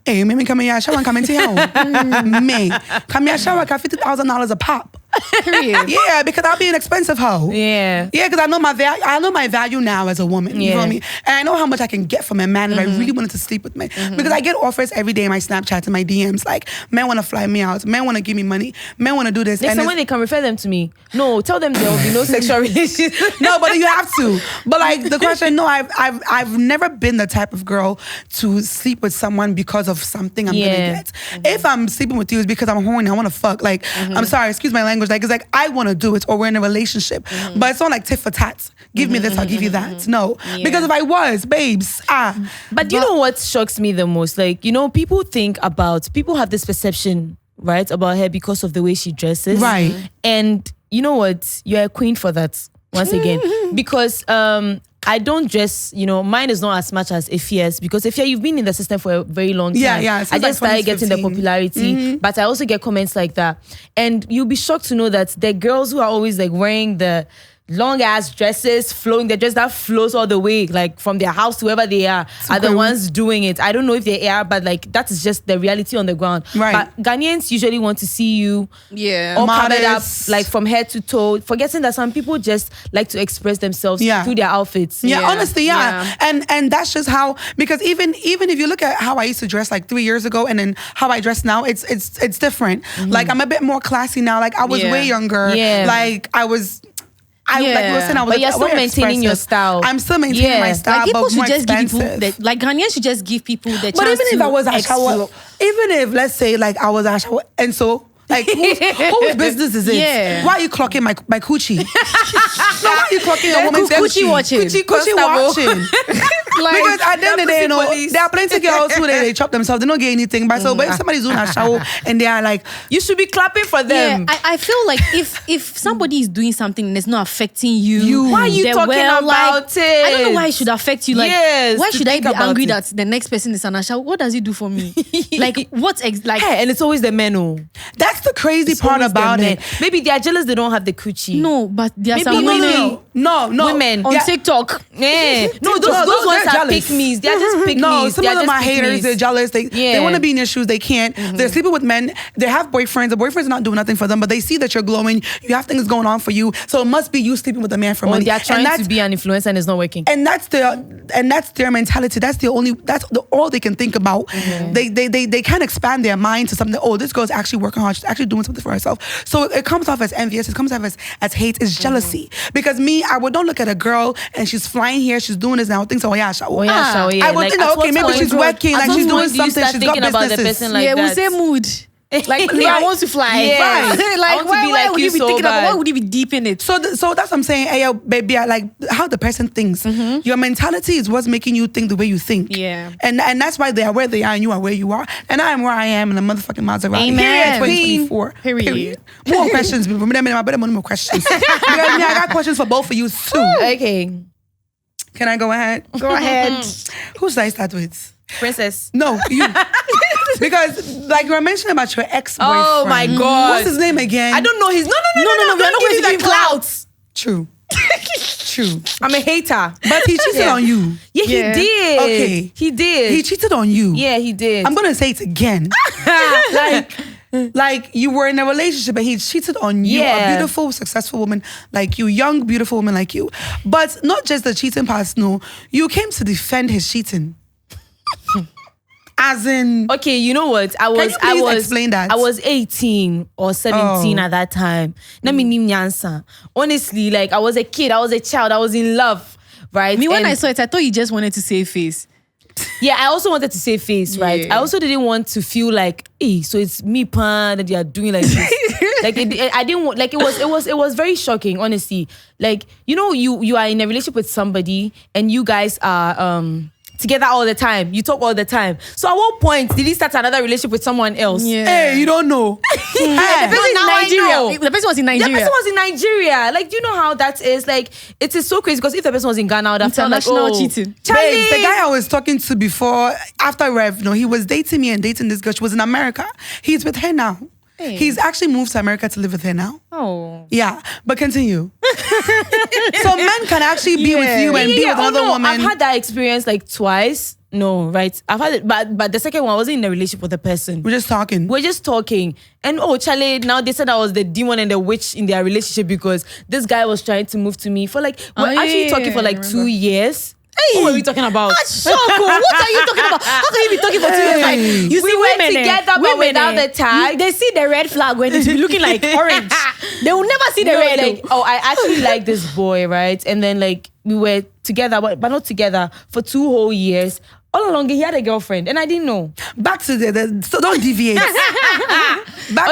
Hey, me come here, shower and come into here. Me, come here, shower, $50,000 a pop. Period. Yeah, because I'll be an expensive hoe. Yeah. Yeah, because I know my value. I know my value now as a woman. You Yeah. feel me? And I know how much I can get from a man if I really wanted to sleep with me. Because I get offers every day in my Snapchat and my DMs. Like, men want to fly me out. Men want to give me money. Men want to do this. Next time when they can refer them to me. No, tell them there will be no sexual relations. No, but you have to. But like the question, no, I've never been the type of girl to sleep with someone because of something I'm gonna get. If I'm sleeping with you, it's because I'm horny. I want to fuck. Like, I'm sorry, excuse my language. Like, it's like I want to do it, or we're in a relationship. But it's not like tit for tat. Give me this, I'll give you that. No, because if I was, babes, But do you know what shocks me the most? Like, you know, people have this perception, right, about her because of the way she dresses. Right. And you know what? You're a queen for that, once again. Because I don't dress, you know, mine is not as much as Efia's, because Efia, you've been in the system for a very long time. Yeah. I Since just started getting the 2015. popularity, but I also get comments like that. And you'll be shocked to know that the girls who are always like wearing the long ass dresses, flowing the dress that flows all the way, like from their house to wherever they are the ones doing it. I don't know if they are, but like that is just the reality on the ground. Right. But Ghanaians usually want to see you all covered up, like from head to toe, forgetting that some people just like to express themselves through their outfits. Yeah, honestly, and that's just how, because even if you look at how I used to dress like 3 years ago and then how I dress now, it's different. Like I'm a bit more classy now. Like I was way younger. Yeah. Like I was. Like you were saying, I was but you're still maintaining your style. I'm still maintaining my style, like people but more should just expensive. give people like Ghanaians should just give people the chance. But even if I was to Ashawo, even if let's say like I was Ashawo, and so like whose business is it? Yeah. Why are you clocking my coochie? No, why are you clocking a woman's coochie watching? Coochie watching. Because at the end of the day, you know, there are plenty of girls who they chop themselves, they don't get anything. But so, but if somebody's doing a show and they are like, you should be clapping for them. Yeah, I feel like if somebody is doing something and it's not affecting you, why are you talking about it? I don't know why it should affect you. Like, why should I be angry it. that the next person is an Asha? What does it do for me? Like, like? Hey, and it's always the men. Oh, that's the crazy part about it. Maybe they are jealous they don't have the coochie. No, but there are Maybe some women. No, women on TikTok. Yeah. No, those ones are pick-me's. They're just pick-me's. No, some of them are haters. pick-me's. They're jealous. They want to be in your shoes. They can't. They're sleeping with men. They have boyfriends. The boyfriend's not doing nothing for them, but they see that you're glowing. You have things going on for you. So it must be you sleeping with a man for money. They're trying to be an influencer and it's not working. And that's their mentality. That's all they can think about. They can't expand their mind to something. Oh, this girl's actually working hard. She's actually doing something for herself. So it comes off as envious. It comes off as hate. It's jealousy. Because me, I would don't look at a girl and she's flying here. She's doing this now. I think so. Yeah, I would think, okay, maybe she's working. Like she's doing something. She's got businesses. Like we say mood. Like I want to fly. Right. Like why would you be thinking about? Why would you be deep in it? So that's what I'm saying. Hey, baby, I like how the person thinks. Your mentality is what's making you think the way you think. Yeah. And that's why they are where they are and you are where you are. And I am where I am in a motherfucking Maserati. Amen. 2024. Period. More questions, people. I better more questions. Because I got questions for both of you too. Okay. Can I go ahead? Go ahead. Who should I start with? Princess. No, you. Because like you were mentioning about your ex-boyfriend. Oh my God. What's his name again? I don't know his. No. We are not going to give clouds. True. True. I'm a hater. But he cheated on you. Yeah, he did. Okay. He did. He cheated on you. Yeah, he did. I'm gonna say it again. like you were in a relationship and he cheated on you, a beautiful, successful woman like you, young, beautiful woman like you. But not just the cheating part, no. You came to defend his cheating. As in, okay, you know what? I was explain that? I was 18 or 17 at that time. Honestly, like I was a kid, I was a child, I was in love, right? Me, when I saw it, I thought you just wanted to save face. Yeah, I also wanted to save face, right? I also didn't want to feel like, hey, so it's me, pan, that you are doing like this. Like I didn't want, like it was very shocking, honestly. Like, you know, you are in a relationship with somebody and you guys are together all the time. You talk all the time. So at what point did he start another relationship with someone else? Yeah. Hey, you don't know. The person was in Nigeria. The person was in Nigeria. Like, do you know how that is? Like, it is so crazy because if the person was in Ghana, I would have felt like, international cheating. Babes, the guy I was talking to before, after Rev, no, he was dating me and dating this girl. She was in America. He's with her now. Hey. He's actually moved to America to live with her now. Oh. Yeah, but continue. So men can actually be with you and be with another woman. I've had that experience like twice. No, right? I've had it, but the second one I wasn't in a relationship with a person. We're just talking. And Charlie, now they said I was the demon and the witch in their relationship because this guy was trying to move to me for like, we're actually talking for like 2 years. Hey, what are we talking about? That's so cool. What are you talking about? How can you be talking for 2 years? Like, you see, went women together, but without the tag. They see the red flag when it's looking like orange. They will never see the red. Like, I actually like this boy, right? And then like we were together, but not together for 2 whole years. All along, he had a girlfriend, and I didn't know. Back to so don't deviate.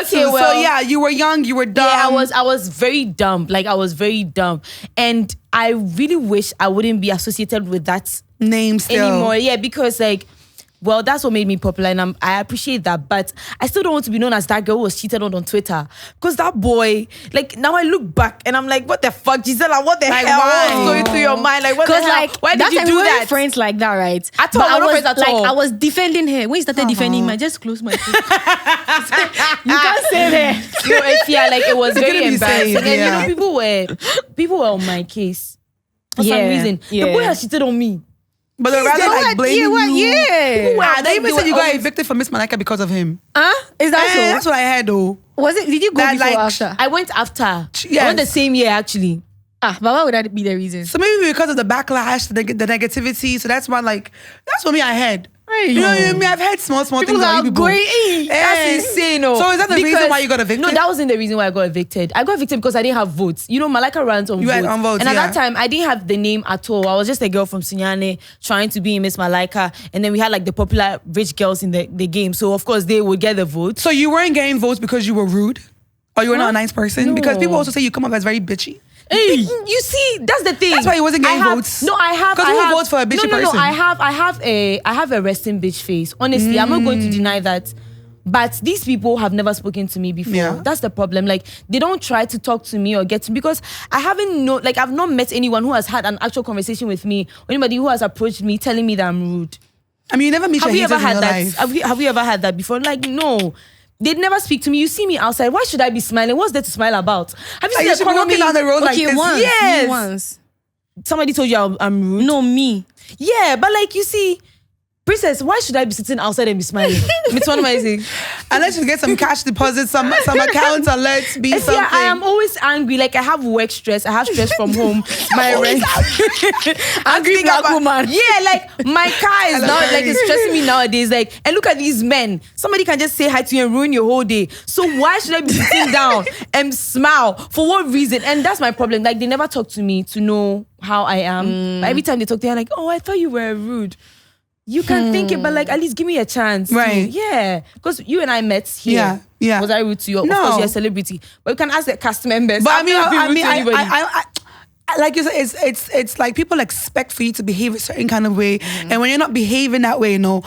So yeah, you were young, you were dumb. Yeah, I was very dumb. Like I was very dumb, and I really wish I wouldn't be associated with that name still anymore. Yeah, because like well, that's what made me popular, and I appreciate that. But I still don't want to be known as that girl who was cheated on Twitter. Because that boy, like, now I look back and I'm like, what the fuck, Gisela? What the hell was going through your mind? Like, what the hell? Like, why did you do that? Friends like that, right? At all, I was friends at all. I was defending her. When you started defending me, I just closed my face. You can't say that. Yo, Efia, like, it was very gonna be embarrassing. safe, And yeah. you know, people were on my case for some reason. The boy has cheated on me. But they're rather like blaming you. Yeah. They even said you got evicted from Miss Malika because of him. Is that so? That's what I heard though. Was it? Did you go That, before like, or after? I went after. Yes. I went the same year, actually. But why would that be the reason? So maybe because of the backlash, the negativity. So that's why, like, that's what me I heard. You know what I mean? I've heard small People things are about you people. going, that's insane. Oh. So is that the reason why you got evicted? No, that wasn't the reason why I got evicted. I got evicted because I didn't have votes. You know, Malika runs on You votes. had on votes, and at yeah. that time, I didn't have the name at all. I was just a girl from Sunyane trying to be in Miss Malika. And then we had like the popular rich girls in the game. So of course, they would get the votes. So you weren't getting votes because you were rude? Or you were not a nice person? No. Because people also say you come up as very bitchy. Hey, you see, that's the thing. That's why he wasn't getting votes. No, I have. Because who votes for a bitchy person? No, I have a resting bitch face. Honestly, I'm not going to deny that. But these people have never spoken to me before. Yeah. That's the problem. Like, they don't try to talk to me or get to me because I've not met anyone who has had an actual conversation with me or anybody who has approached me telling me that I'm rude. I mean, you never meet Have your you haters ever in had real that? life. Have you ever had that before? Like, no. They'd never speak to me. You see me outside. Why should I be smiling? What's there to smile about? Have you Like, seen you the should be economy? walking down the road like this. Once. Yes. Me once. Somebody told you I'm rude? No, me. Yeah, but like, you see, Princess, why should I be sitting outside and be smiling? Which one am I saying? Unless you get some cash deposits, some account alerts, be something. Yeah, I am always angry. Like, I have work stress. I have stress from home. My rent. Angry black woman. Yeah, like, my car is now, like, it's stressing me nowadays. Like, and look at these men. Somebody can just say hi to you and ruin your whole day. So why should I be sitting down and smile? For what reason? And that's my problem. Like, they never talk to me to know how I am. But every time they talk, they're like, oh, I thought you were rude. You can think it, but like, at least give me a chance. Right. Yeah. Because you and I met here. Yeah. Was I rude to you? Of No. course, you're a celebrity. But you can ask the cast members. But I've never been rude to anybody. I like you said, it's like people expect for you to behave a certain kind of way, and when you're not behaving that way, oh,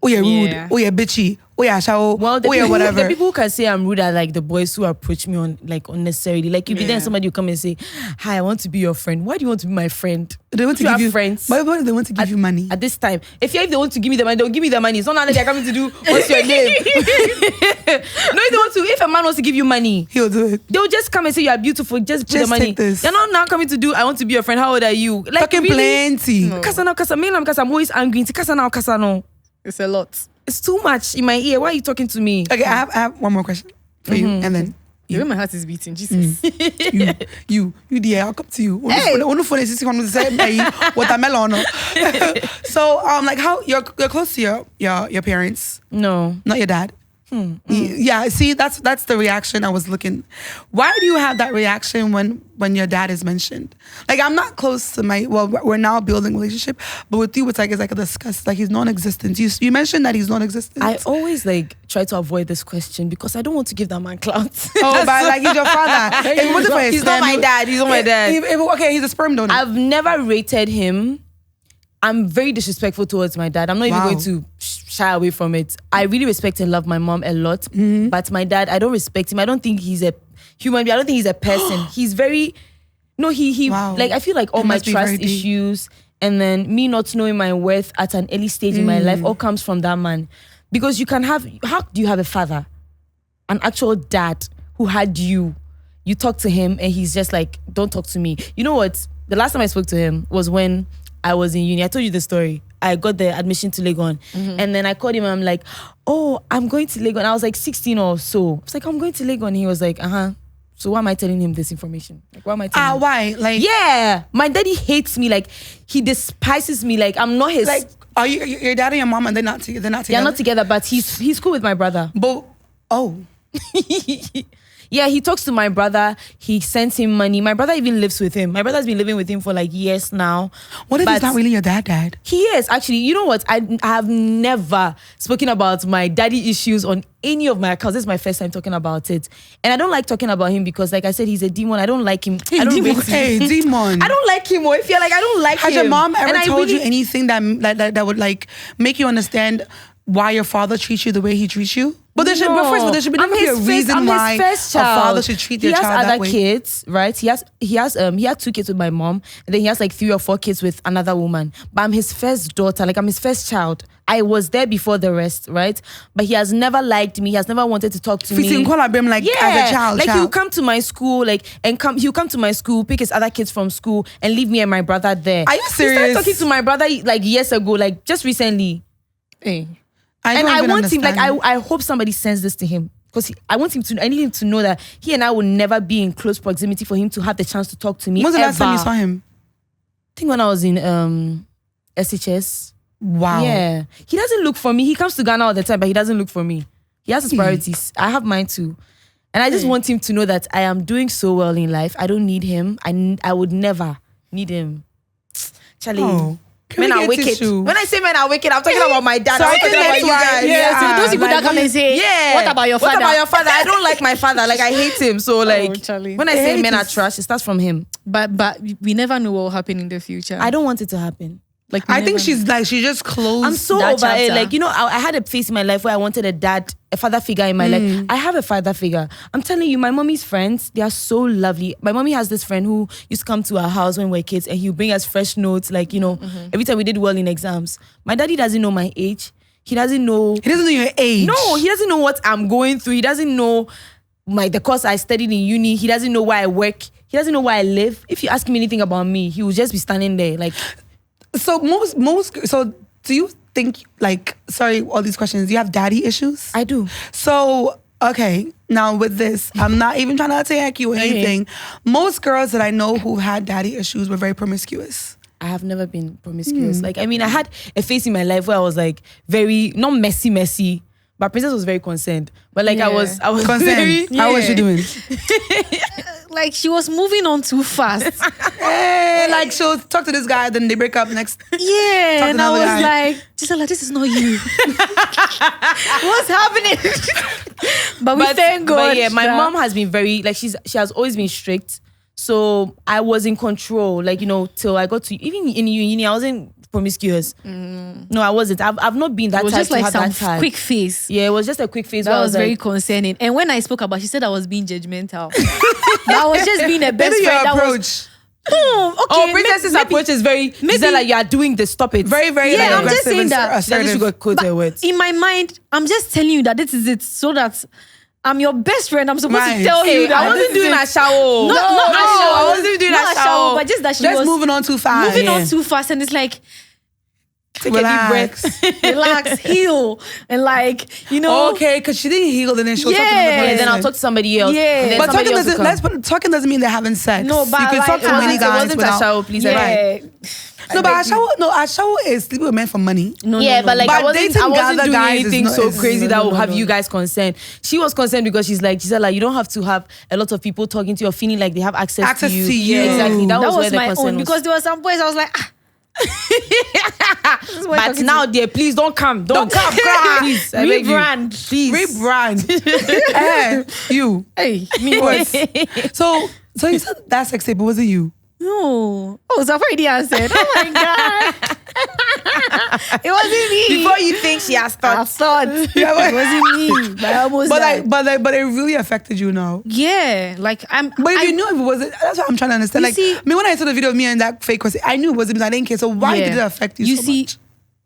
you're rude, Yeah. oh, you're bitchy, oh, you're shallow, Well, oh, you're whatever. The people who can say I'm rude are like the boys who approach me on like unnecessarily. Like, you be there and somebody will come and say, hi, I want to be your friend. Why do you want to be my friend? They want to You give have you friends. But what if they want to give you money? At this time, if they want to give me the money, they'll give me the money. It's not that they're coming to do, what's your name? If a man wants to give you money, He'll do it. they'll just come and say you are beautiful. Just put the Just money. take this. They're not now coming to do, I want to be your friend. How old are you? Like, Talking plenty. Because I'm always angry. Because no. It's a lot. It's too much in my ear. Why are you talking to me? Okay, I have one more question for you, and then The way my heart is beating, Jesus. you dear, I'll come to you. Hey. Watermelon. So like how you're close to your parents, No. not your dad. Yeah, see, that's the reaction I was looking. Why do you have that reaction when your dad is mentioned? Like, I'm not close to we're now building a relationship, but with you, it's like a disgust. Like, he's non-existent. You mentioned that he's non-existent. I always like try to avoid this question because I don't want to give that man clout. Oh, but like, he's your father. If it wasn't for his He's not sperm, my dad. He's not my dad. Okay, he's a sperm donor. I've never rated him. I'm very disrespectful towards my dad. I'm not even Wow. going to shy away from it. I really respect and love my mom a lot, but my dad, I don't respect him. I don't think he's a human being. I don't think he's a person. He's very, he Wow. like, I feel like all It my must be trust very deep. issues and then me not knowing my worth at an early stage in my life all comes from that man. Because how do you have a father, an actual dad who had you talk to him and he's just like, don't talk to me. You know what? The last time I spoke to him was when I was in uni. I told you the story. I got the admission to Legon. And then I called him and I'm like, oh, I'm going to Legon. I was like 16 or so. I was like, I'm going to Legon. And he was like, so why am I telling him this information? Like, why am I telling him? Why? Like, Yeah. My daddy hates me. Like, he despises me. Like, I'm not his... like, are you your dad and your mom and they're not together? They're not together, but he's cool with my brother. But Yeah, he talks to my brother. He sends him money. My brother even lives with him. My brother's been living with him for like years now. What if he's not really your dad? He is actually. You know what? I have never spoken about my daddy issues on any of my accounts. This is my first time talking about it, and I don't like talking about him because, like I said, he's a demon. I don't like him. I don't rate him. Hey, demon. I don't like him. Or if you're like, I don't like him. Has your mom ever told you anything that would like make you understand why your father treats you the way he treats you? But there should be never be a reason why a father should treat their child that way. He has other kids, right? He had 2 kids with my mom, and then he has like 3 or 4 kids with another woman. But I'm his first daughter, like I'm his first child. I was there before the rest, right? But he has never liked me. He has never wanted to talk to me. As a child. Like he'll come to my school, he'll come to my school, pick his other kids from school, and leave me and my brother there. Are you serious? He started talking to my brother like years ago, like just recently. Hey. I want him, like I hope somebody sends this to him because I need him to know that he and I will never be in close proximity for him to have the chance to talk to me. When's the last time you saw him? I think when I was in SHS. Wow. Yeah. He doesn't look for me. He comes to Ghana all the time, but he doesn't look for me. He has his priorities. I have mine too. And I just want him to know that I am doing so well in life. I don't need him. I would never need him. Charlie. Oh. Men are wicked. When I say men are wicked, I'm talking about my dad. I'm talking about you guys. Yeah, so those people that come and say, what about your father? What about your father? I don't like my father. Like, I hate him. So, like, Charlie. when I say men are trash, it starts from him. But we never know what will happen in the future. I don't want it to happen. Like, I think she just closed. I'm so that over it. chapter. Like, you know, I had a phase in my life where I wanted a father figure in my life. I have a father figure. I'm telling you, my mommy's friends, they are so lovely. My mommy has this friend who used to come to our house when we were kids, and he'll bring us fresh notes. Like, you know, every time we did well in exams. My daddy doesn't know my age. He doesn't know your age. No, he doesn't know what I'm going through. He doesn't know the course I studied in uni. He doesn't know where I work. He doesn't know where I live. If you ask him anything about me, he will just be standing there like. So do you think, like, sorry, all these questions, do you have daddy issues? I do. So, okay, now with this, I'm not even trying to attack you or anything. Most girls that I know who had daddy issues were very promiscuous. I have never been promiscuous. Like, I mean, I had a phase in my life where I was like very, not messy, but Princess was very concerned. But like, I was concerned. Very, How was she doing? like she was moving on too fast. Hey, like she'll talk to this guy, then they break up next. Yeah, and I was guy. like, Gisela, this is not you. What's happening? but we thank God. But yeah, my mom has been very, like, she has always been strict. So I was in control, like, you know, till I got to, even in uni, I wasn't promiscuous. No, I wasn't. I've not been that type. It was just like some that type. quick phase. Yeah, it was just a quick phase. That was very like, concerning. And when I spoke about, she said I was being judgmental. I was just being a best Maybe friend. your That approach. was, okay. Oh, Princess's approach is very, Gisela, you are doing this, stop it. Very, very Yeah, I'm aggressive just saying and that. assertive. Then you got quote her words. in my mind, I'm just telling you that this is it, so that I'm your best friend. I'm supposed to tell you that I wasn't doing a shower. Not a shower. I wasn't doing Not a shower. but just that she Just was moving on too fast. moving on too fast, and it's like, Take a deep breath. relax, heal, and like, you know. Okay, because she didn't heal, and then she'll talk to Yeah. another person. And then I'll talk to somebody else. Yeah. And then But somebody talking else will doesn't, come. talking doesn't mean they're having sex. No, but you can like, talk to it many It guys wasn't without. a shower, please. Yeah. No, but Ashawo is sleeping with men for money. No, Yeah, no, but no. like But I wasn't dating other doing guys is anything not- so is- crazy no, that no, will no, have no. you guys concerned. She was concerned because she's like, Gisela, you don't have to have a lot of people talking to you or feeling like they have access to you. you. Yeah, exactly. That was where the my concern own, was. because there were some points I was like, But now, dear, please don't come. Don't come. Please. I beg you. rebrand. Please. Rebrand. You. Hey, Me what? So you said that sex tape, but was it you? no. Oh, so I've already answered. Oh my God. It wasn't me. Before you think she has I thought. thought it wasn't me. But I almost died. But it really affected you now. Yeah, like But if you knew if it wasn't, that's what I'm trying to understand. You Like, see- I mean, when I saw the video of me and that fake was, I knew it wasn't, I didn't care. So why did it affect you so much?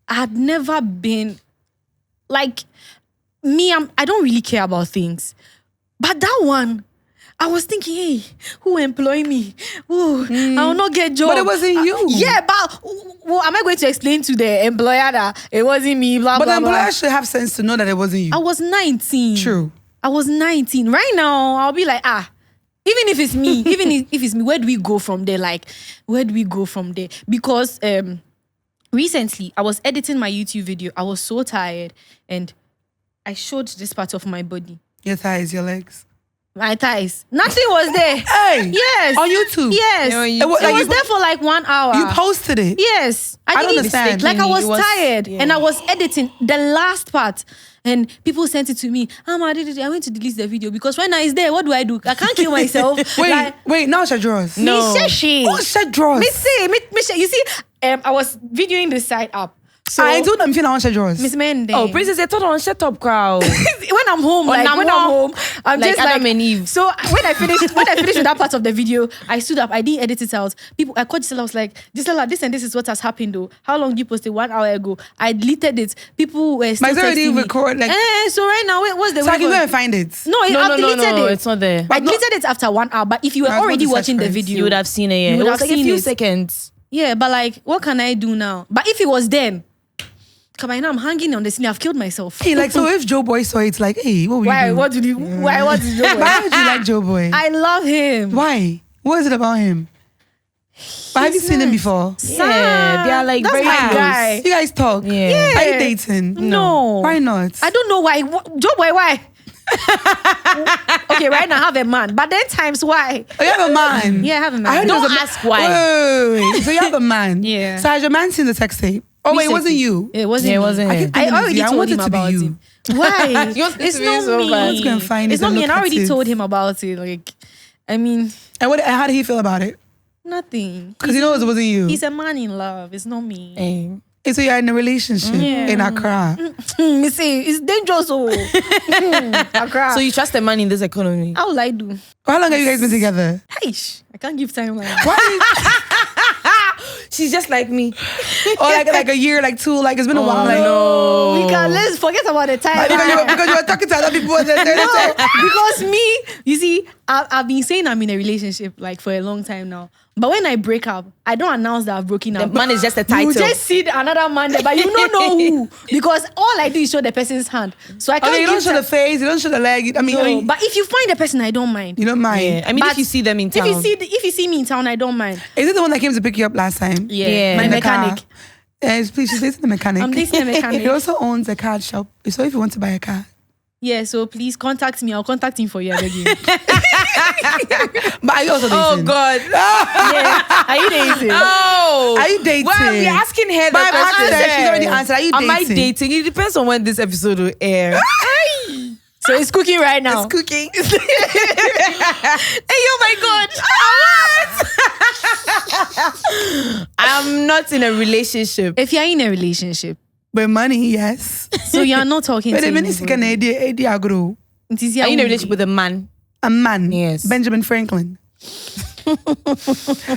I had never been like me. I don't really care about things, but that one, I was thinking, hey, who employ me? Ooh, I will not get job. But it wasn't you. Yeah, but well, am I going to explain to the employer that it wasn't me? Blah But blah the blah. employer should have sense to know that it wasn't you. I was 19. True. I was 19. Right now, I'll be like, even if it's me, if it's me, where do we go from there? Like, where do we go from there? Because recently, I was editing my YouTube video. I was so tired, and I showed this part of my body. Your thighs, your legs. My thighs. Nothing was there. Hey. Yes. On YouTube. Yes. Yeah, on It YouTube. was there for like 1 hour. You posted it. Yes. I don't didn't- understand. Like I was, It was- tired yeah. and I was editing the last part. And people sent it to me. I went to delete the video because when I is there, what do? I can't kill myself. Wait, now shed drawers. No. Me say she. Oh, shed drawers. Me see. You see, I was videoing the side up. So I told them, I want shed drawers. Miss Mende. Oh, Princess, I thought on shut up crowd. when I'm home, I'm like just Adam and Eve. So when I finished with that part of the video, I stood up. I didn't edit it out. I called Gisela. I was like, Gisela, this and this is what has happened though. How long did you post it? 1 hour ago. I deleted it. People were still But it's already texting me. record, like- So right now, what's the So I way can go for- and find it. No, I've deleted it. It's not there. I deleted it after 1 hour. But if you were I was already going to search watching for the it. video, You would have seen it. Yeah. You It would was have like a seen few it. seconds. yeah. But like, what can I do now? But if it was then, come on, now I'm hanging on the scene. I've killed myself. Hey, like, so if Joe Boy saw it, like, hey, what would you Why? do? What did you? Why? What did you? Why would you like Joe Boy? I love him. Why? What is it about him? But have you seen him before? Yeah, they are like That's very my close. guy. You guys talk. Yeah. Are you dating? No. Why not? I don't know why. Joe Boy, why? Okay, right now I have a man, but then times why? Oh, you have a man? Yeah, I have a man. I heard Don't there's a ask why. Wait. So you have a man? Yeah. So has your man seen the sex tape? Oh, wait, it wasn't you? It wasn't. Yeah, it me. wasn't I him. keep thinking I it's already you. I told want him it to be about you. it. Why? You want it It's to be not so me. bad. Let's go and find It's it not and me, look and I at already it. told him about it. Like, I mean, And how did he feel about it? nothing. Because he knows it wasn't you. He's a man in love. It's not me. Eh. And so you're in a relationship Yeah. in Accra. You see, it's dangerous. Oh, Accra. So you trust a man in this economy? How will I do? How long have you guys been together? Hey, I can't give timeline. She's just like me. Or like a year, like two, like it's been a while. Like, no. We can let's forget about the time. because you were talking to other people. And then No, because me, you see, I've been saying I'm in a relationship like for a long time now. But when I break up, I don't announce that I've broken The up. man is just a title. You just see another man there, but you don't know who. Because all I do is show the person's hand. So I can't okay, you don't give show the time. face, you don't show the leg. I mean, No, but if you find the person, I don't mind. you don't mind. Yeah. I mean, But if you see them in If town. you see me in town, I don't mind. Is it the one that came to pick you up last time? Yeah. My In the mechanic. car? Yes, please, she's dating the mechanic. I'm dating a mechanic. He also owns a car shop. So if you want to buy a car. Yeah, so please contact me. I'll contact him for you. I beg you. But are you also dating? Oh God. Yeah. Are you dating? Oh. Are you dating? Well, we're asking her But that I've asked her, question. she's already answered. Are you Am I dating? dating? It depends on when this episode will air. So it's cooking right now. It's cooking. Hey, oh my God. I'm not in a relationship. If you're in a relationship, But money, yes. so you're not talking But to the minister can anybody. agro. It is Are you in a your- relationship with a man? A man. Yes. Benjamin Franklin.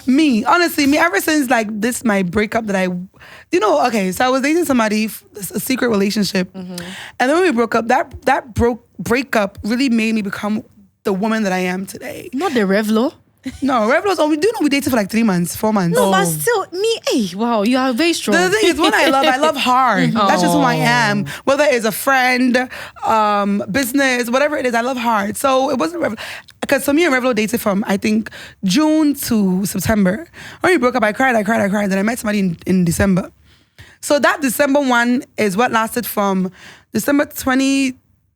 Me, honestly, ever since like this, my breakup that okay, so I was dating somebody, a secret relationship. And then when we broke up, that breakup really made me become the woman that I am today. Not the Revlo. No, Revlos, we dated for like 3 months, 4 months. No, but still, me, hey, wow, you are very strong. The thing is, when I love hard. That's just who I am. Whether it's a friend, business, whatever it is, I love hard. So it wasn't because so me and Revlo dated from I think June to September. When we broke up, I cried. Then I met somebody in December. So that December one is what lasted from December 20,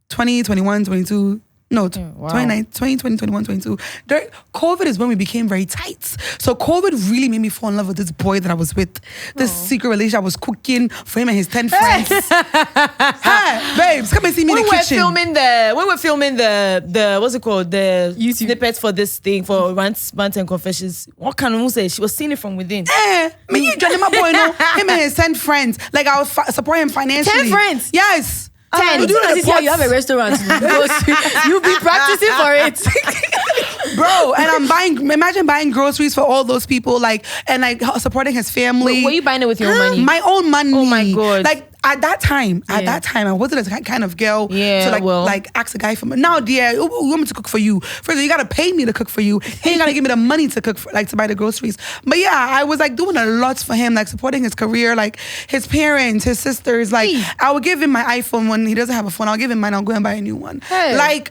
21, 22. No, 20, 21, 22. COVID is when we became very tight. So COVID really made me fall in love with this boy that I was with. This secret relationship. I was cooking for him and his 10 friends. Hey, babes, come and see me in the kitchen. When we're filming the what's it called? The YouTube. snippets for this thing for Rants and Confessions. What can we say? She was seeing it from within. Me, you joining my boy, no? Him and his 10 friends. Like, I was support him financially. 10 friends? Yes. 10. You do This the is how you pots. have a restaurant. You'll be practicing for it. Bro, and imagine buying groceries for all those people, and supporting his family. Were you buying it with your own money? My own money. Oh my God. Like at that time, I wasn't a kind of girl to ask a guy for money. Now, dear, you want me to cook for you. First of all, you gotta pay me to cook for you. He ain't gotta give me the money to cook for, to buy the groceries. But yeah, I was doing a lot for him, supporting his career, his parents, his sisters. I would give him my iPhone when he doesn't have a phone. I'll give him mine. I'll go and buy a new one. Hey.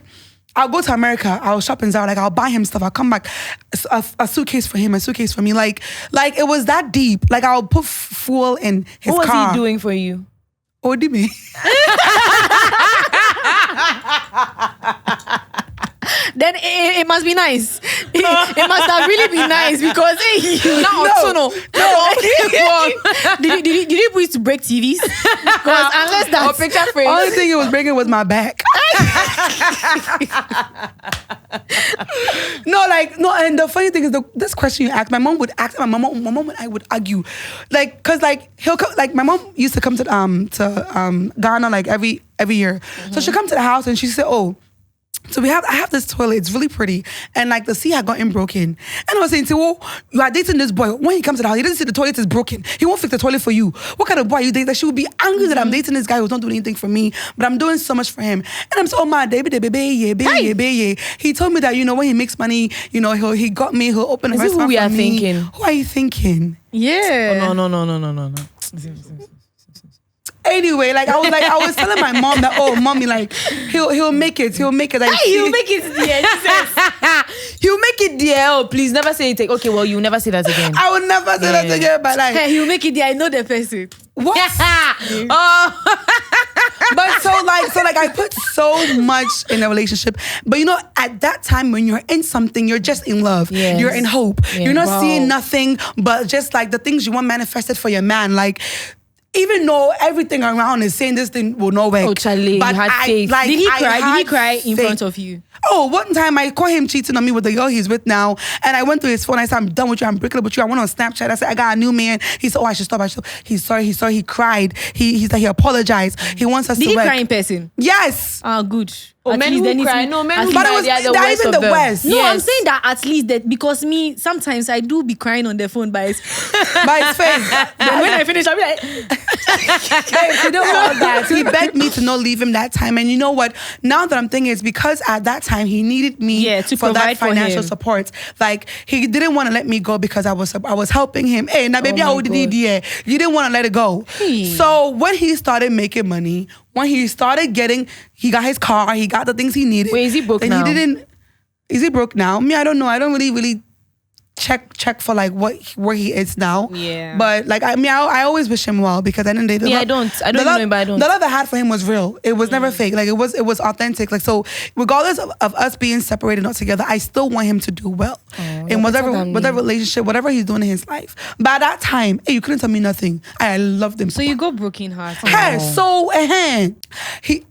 I'll go to America. I'll shop in Zara. I'll buy him stuff. I'll come back, a suitcase for him, a suitcase for me. Like it was that deep. I'll put fuel in his What was car. he doing for you? Oh, did me? then it must be nice. It must have really been nice because did you put it to break TVs? Because unless that's picture frame. Only thing it was breaking was my back. No, and the funny thing is this question you asked, my mom would ask, my mom and I would argue, like, cause like he'll come, like my mom used to come to Ghana like every year, so she'll come to the house and she said, oh. So I have this toilet, it's really pretty. And like the sea had gotten broken. And I was saying, well, you are dating this boy. When he comes to the house, he doesn't see the toilet is broken. He won't fix the toilet for you. What kind of boy are you dating? That she would be angry that I'm dating this guy who's not doing anything for me, but I'm doing so much for him. And I'm so, oh my, baby. He told me that, when he makes money, he got me, he'll open a restaurant for me. Who we are thinking? Who are you thinking? Yeah. Oh, no. Anyway, like I was telling my mom that, oh, mommy, like he'll make it. Like, he'll make it dear. He'll make it dear. Oh, please never say it. Okay, well, you'll never say that again. I will never say that again, but like, hey, he'll make it dear. I know the person. What? But so I put so much in a relationship. But at that time when you're in something, you're just in love. Yes. You're in hope. Yeah. You're not seeing nothing but just like the things you want manifested for your man. Like, even though everything around is saying this thing will not work. Oh, Charlie, you had faith. Like, Did he cry? Did he cry in faith. front of you? Oh, one time I caught him cheating on me with the girl he's with now. And I went to his phone. I said, I'm done with you. I'm breaking up with you. I went on Snapchat. I said, I got a new man. He said, oh, I should stop. He's sorry. He cried. He said he apologized. He wants us Did to work. Did he cry in person? Yes. Good. Oh, men who cry. No, men who cry. But it was even the West. No, I'm saying that at least that because me, sometimes I do be crying on the phone by his face. Then when I finish, I'll be like... Babe, you know all that. He begged me to not leave him that time. And you know what? Now that I'm thinking, it's because at that time he needed me to for that financial for support. Like, he didn't want to let me go because I was helping him. Hey, now baby, how did he? You didn't want to let it go. So when he started making money, when he started he got his car, he got the things he needed. Wait, is he broke now? Is he broke now? Me, I don't know. I don't really check for like where he is now. Yeah. But like I always wish him well because I didn't date him. I don't know him, but I don't. The love I had for him was real. It was never fake. Like it was authentic. Like, so regardless of us being separated, not together, I still want him to do well in whatever relationship, whatever he's doing in his life. But at that time, hey, you couldn't tell me nothing. I loved him. So you got broken heart. Hey,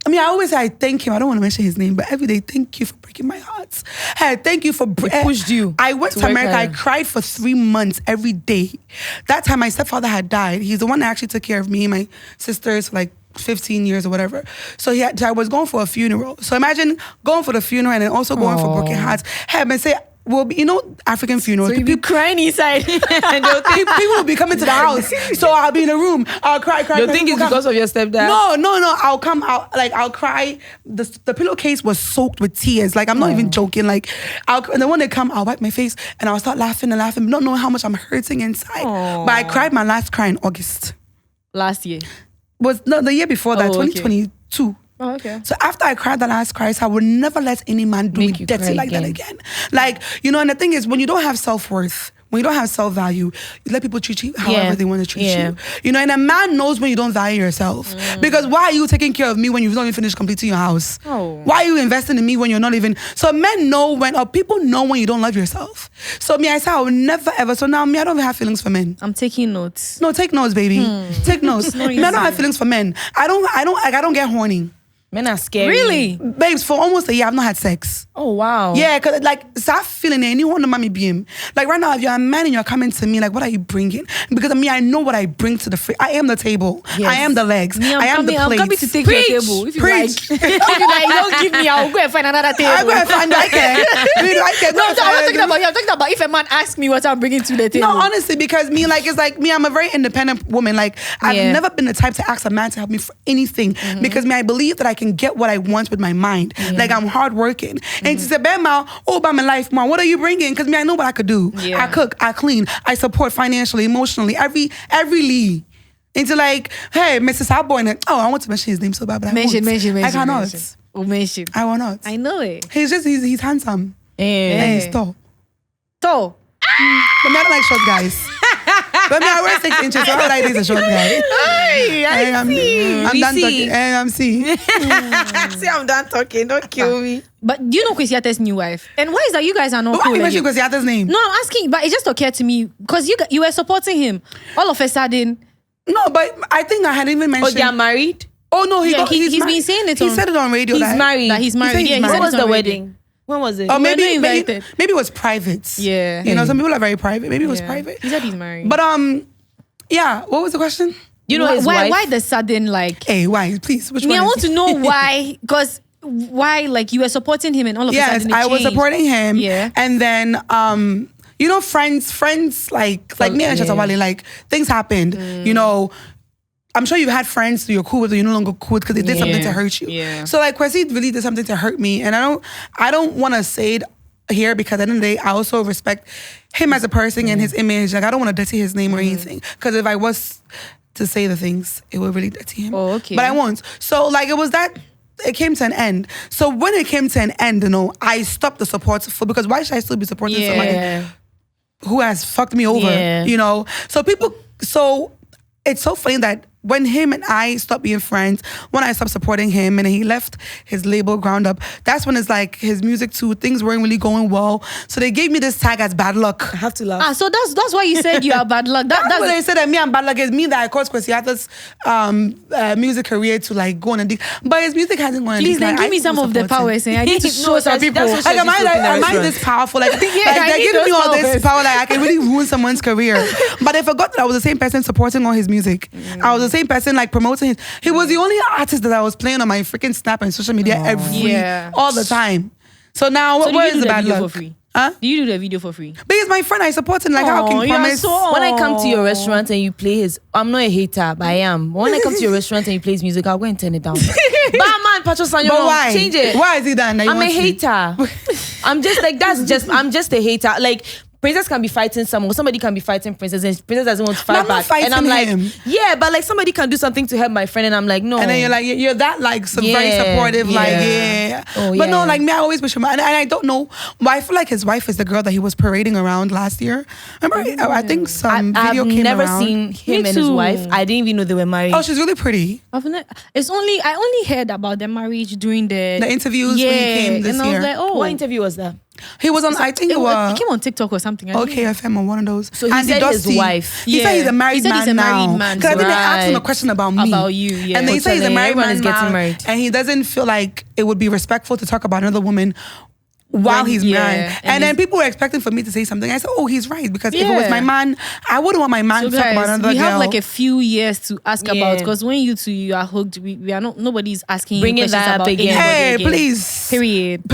I always say I thank him. I don't want to mention his name, but every day, thank you for breaking my heart. Hey, thank you for pushed you. I went to America. I cried for 3 months every day. That time my stepfather had died. He's the one that actually took care of me and my sisters for like 15 years or whatever. So I was going for a funeral. So imagine going for the funeral and then also going for broken hearts. Hey, but say, well, African funerals. So you be crying inside. People will be coming to the house. So I'll be in a room. I'll cry. You think it's because of your stepdad? No. I'll come out. Like, I'll cry. The pillowcase was soaked with tears. Like, I'm not even joking. Like, and then when they come, I'll wipe my face and I'll start laughing, not knowing how much I'm hurting inside. But I cried my last cry in August. Last year? The year before that, 2022. Oh, okay. So after I cried that last cry, I would never let any man do me dirty like that again. Like, and the thing is, when you don't have self-worth, when you don't have self-value, you let people treat you however they want to treat you. And a man knows when you don't value yourself. Because why are you taking care of me when you've not even finished completing your house? Why are you investing in me when you're not even... So men know people know when you don't love yourself. So I say I will never ever... So now I don't even have feelings for men. I'm taking notes. No, take notes, baby. Take notes. I don't have feelings for men. I don't get horny. Men are scary. Really? Babes, for almost a year, I've not had sex. Oh, wow. Yeah, because like, start feeling it and you want to mommy beam. Like right now, if you're a man and you're coming to me, like, what are you bringing? Because I know what I bring to the I am the table. Yes. I am the legs. I am the plate. I'm coming to take your table. If you like. If you like, don't give me, I'll go and find another table. I'll go and find that cake. I'm talking about if a man asks me what I'm bringing to the table. No, honestly, because I'm a very independent woman. Like, I've never been the type to ask a man to help me for anything. Because I believe that I can get what I want with my mind. Like, I'm hardworking. And she said, Bama, about my life, mom, what are you bringing? Because I know what I could do. I cook, I clean, I support financially, emotionally, every Lee. Into like, hey, Mrs. Hardboy, I want to mention his name so bad, but I mention. I cannot. Mention. I will not. I know it. He's handsome. And he's tall. Tall. But I don't like short guys. But me, I wear 6 inches, so I like this a short guy. I'm done talking. I'm see. See, I'm done talking. Don't kill me. But do you know Kwesiate's new wife? And why is that you guys are not Why cool? you mention Kwesiate's name? No, I'm asking, but it just occurred to me because you were supporting him. All of a sudden. No, but I think I hadn't even mentioned. Oh, they are married? Oh no, he's been saying it. He said it on radio. He's married. That he's married. He Yeah, When was it the on radio. wedding? When was it? Or maybe invited. maybe it was private. Yeah. You know, some people are very private. Maybe it was private. He said he's married. But yeah. What was the question? You know his wife? Why the sudden like? Hey, why? Please, which one? I want to know why. Because why like you were supporting him and all of a sudden Yes, I was supporting him. Yeah. And then you know, friends like me and Shatawale, like things happened. You know, I'm sure you've had friends who you're cool with or you're no longer cool with because they did something to hurt you. Yeah. So like Kwesi really did something to hurt me, and I don't want to say it here because at the end of the day, I also respect him as a person and his image. Like I don't want to dirty his name or anything because if I was to say the things, it would really dirty him. Oh, okay. But I won't. So like it came to an end. So when it came to an end, you know, I stopped the support because why should I still be supporting somebody who has fucked me over? Yeah. You know? So it's so funny that when him and I stopped being friends, when I stopped supporting him and he left his label Ground Up, that's when it's like his music too, things weren't really going well. So they gave me this tag as bad luck. I have to laugh. So that's why you said you are bad luck. That's what they said that me and bad luck is me that I caused Kwesiate's music career to like go on a but his music hasn't gone on a Please then give me some of the powers and I need to show some people. That's Like, am I this powerful? Like, they're giving me all this power. Like, I can really ruin someone's career. But I forgot that I was the same person supporting all his music. I was the same person like promoting his. He was the only artist that I was playing on my freaking Snap and social media all the time. So now, where is the bad luck? For free? Huh? Do you do the video for free? Because my friend, I support him. Like, how can you promise? When I come to your restaurant and you play his, I'm not a hater, but I am. When I come to your restaurant and you play his music, I'll go and turn it down. But man, Pacho Sanyo, But why? change it. Why is he done? I'm a hater. I'm just a hater. Like, Princess can be fighting someone, somebody can be fighting Princess, and Princess doesn't want to fight back. And I'm like, yeah, but like somebody can do something to help my friend, and I'm like, no. And then you're like, you're that like very supportive, But no, like me, I always wish him, and I don't know, but I feel like his wife is the girl that he was parading around last year. Remember, I think some video came around. I've never seen him and his wife. I didn't even know they were married. Oh, she's really pretty. I only heard about their marriage during the interviews when he came this and year. I was like, oh, what interview was that? He was on, I think it came on TikTok or something. Okay, FM or one of those. So he said his wife. He said he's a married man now. Because I think they asked him a question about me. About you, yeah. And they say he's a married man now. Married. And he doesn't feel like it would be respectful to talk about another woman while he's married. And then people were expecting for me to say something. I said, oh, he's right. Because if it was my man, I wouldn't want my man to talk about another girl. We have like a few years to ask about, because when you are hooked, we are not, nobody's asking you questions about again. Hey, please. Period.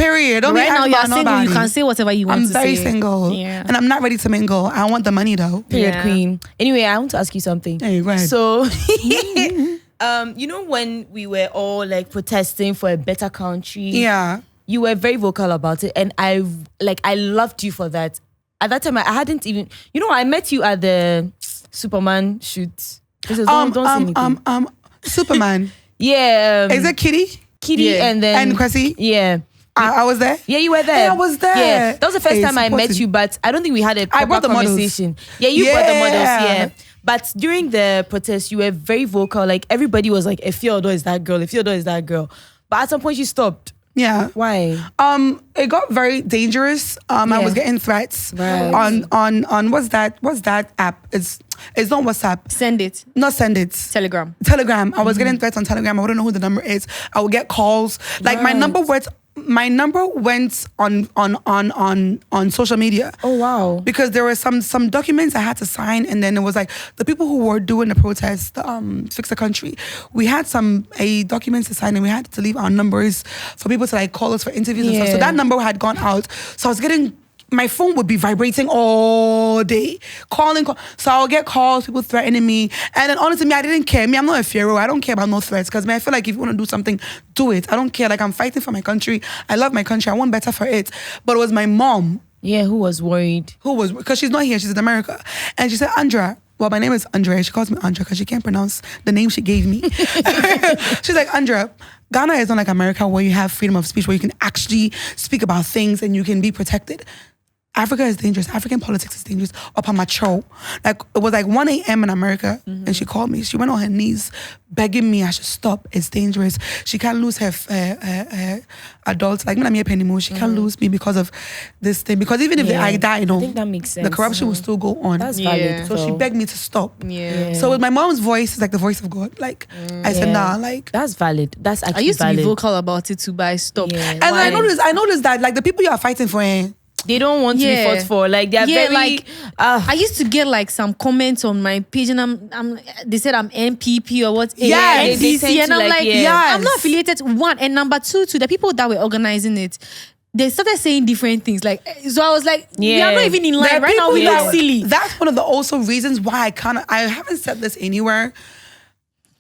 Don't right now, you're single. Nobody. You can say whatever you want to say. I'm very single. Yeah. And I'm not ready to mingle. I want the money though. Period, queen. Anyway, I want to ask you something. Hey, go ahead. So, you know when we were all like protesting for a better country? Yeah. You were very vocal about it, and I loved you for that. At that time, I hadn't even, I met you at the Superman shoot. Don't say anything. Superman. Yeah. Is it Kitty? And then Kwesi? Yeah. I was there. Yeah, you were there. Hey, I was there. Yeah, that was the first time I met you, but I don't think we had a proper conversation. Models. Yeah, you brought the models. Yeah. But during the protest, you were very vocal. Like everybody was like, Efia is that girl. Efia is that girl. But at some point, you stopped. Yeah. Why? It got very dangerous. I was getting threats on what's that app? It's not WhatsApp. Send it. Not Send It. Telegram. I was getting threats on Telegram. I wouldn't know who the number is. I would get calls. Like my number went on social media. Oh wow. Because there were some documents I had to sign, and then it was like the people who were doing the protest, Fix the Country. We had a documents to sign, and we had to leave our numbers for people to like call us for interviews and stuff. So that number had gone out. So I was getting, my phone would be vibrating all day, calling. So I'll get calls, people threatening me. And then honestly, me, I didn't care. Me, I'm not a Pharaoh. I don't care about no threats. Because I feel like if you want to do something, do it. I don't care. Like I'm fighting for my country. I love my country. I want better for it. But it was my mom. Yeah, who was worried? Because she's not here. She's in America. And she said, Andra. Well, my name is Andrea. She calls me Andra because she can't pronounce the name she gave me. She's like, Andra, Ghana is not like America where you have freedom of speech, where you can actually speak about things and you can be protected. Africa is dangerous. African politics is dangerous. Up on my show. Like, it was like 1 a.m. in America, and she called me. She went on her knees begging me I should stop. It's dangerous. She can't lose her adults. Like, me anymore. She can't lose me because of this thing. Because even if I die, I think that makes sense. the corruption will still go on. That's valid. So she begged me to stop. Yeah. So with my mom's voice, it's like the voice of God. Like, I said, nah, like. That's valid. That's actually I used valid. to be vocal about it too, but I stopped. Yeah. And I noticed that, like, the people you are fighting for, they don't want to be fought for. Like, they're very like I used to get like some comments on my page, and they said I'm NPP or what? Yeah, NDC, and I'm like, yes. I'm not affiliated. One, and number two, to the people that were organizing it, they started saying different things. Like, so I was like, we are not even in line right now. We look silly. That's one of the also reasons why I haven't said this anywhere.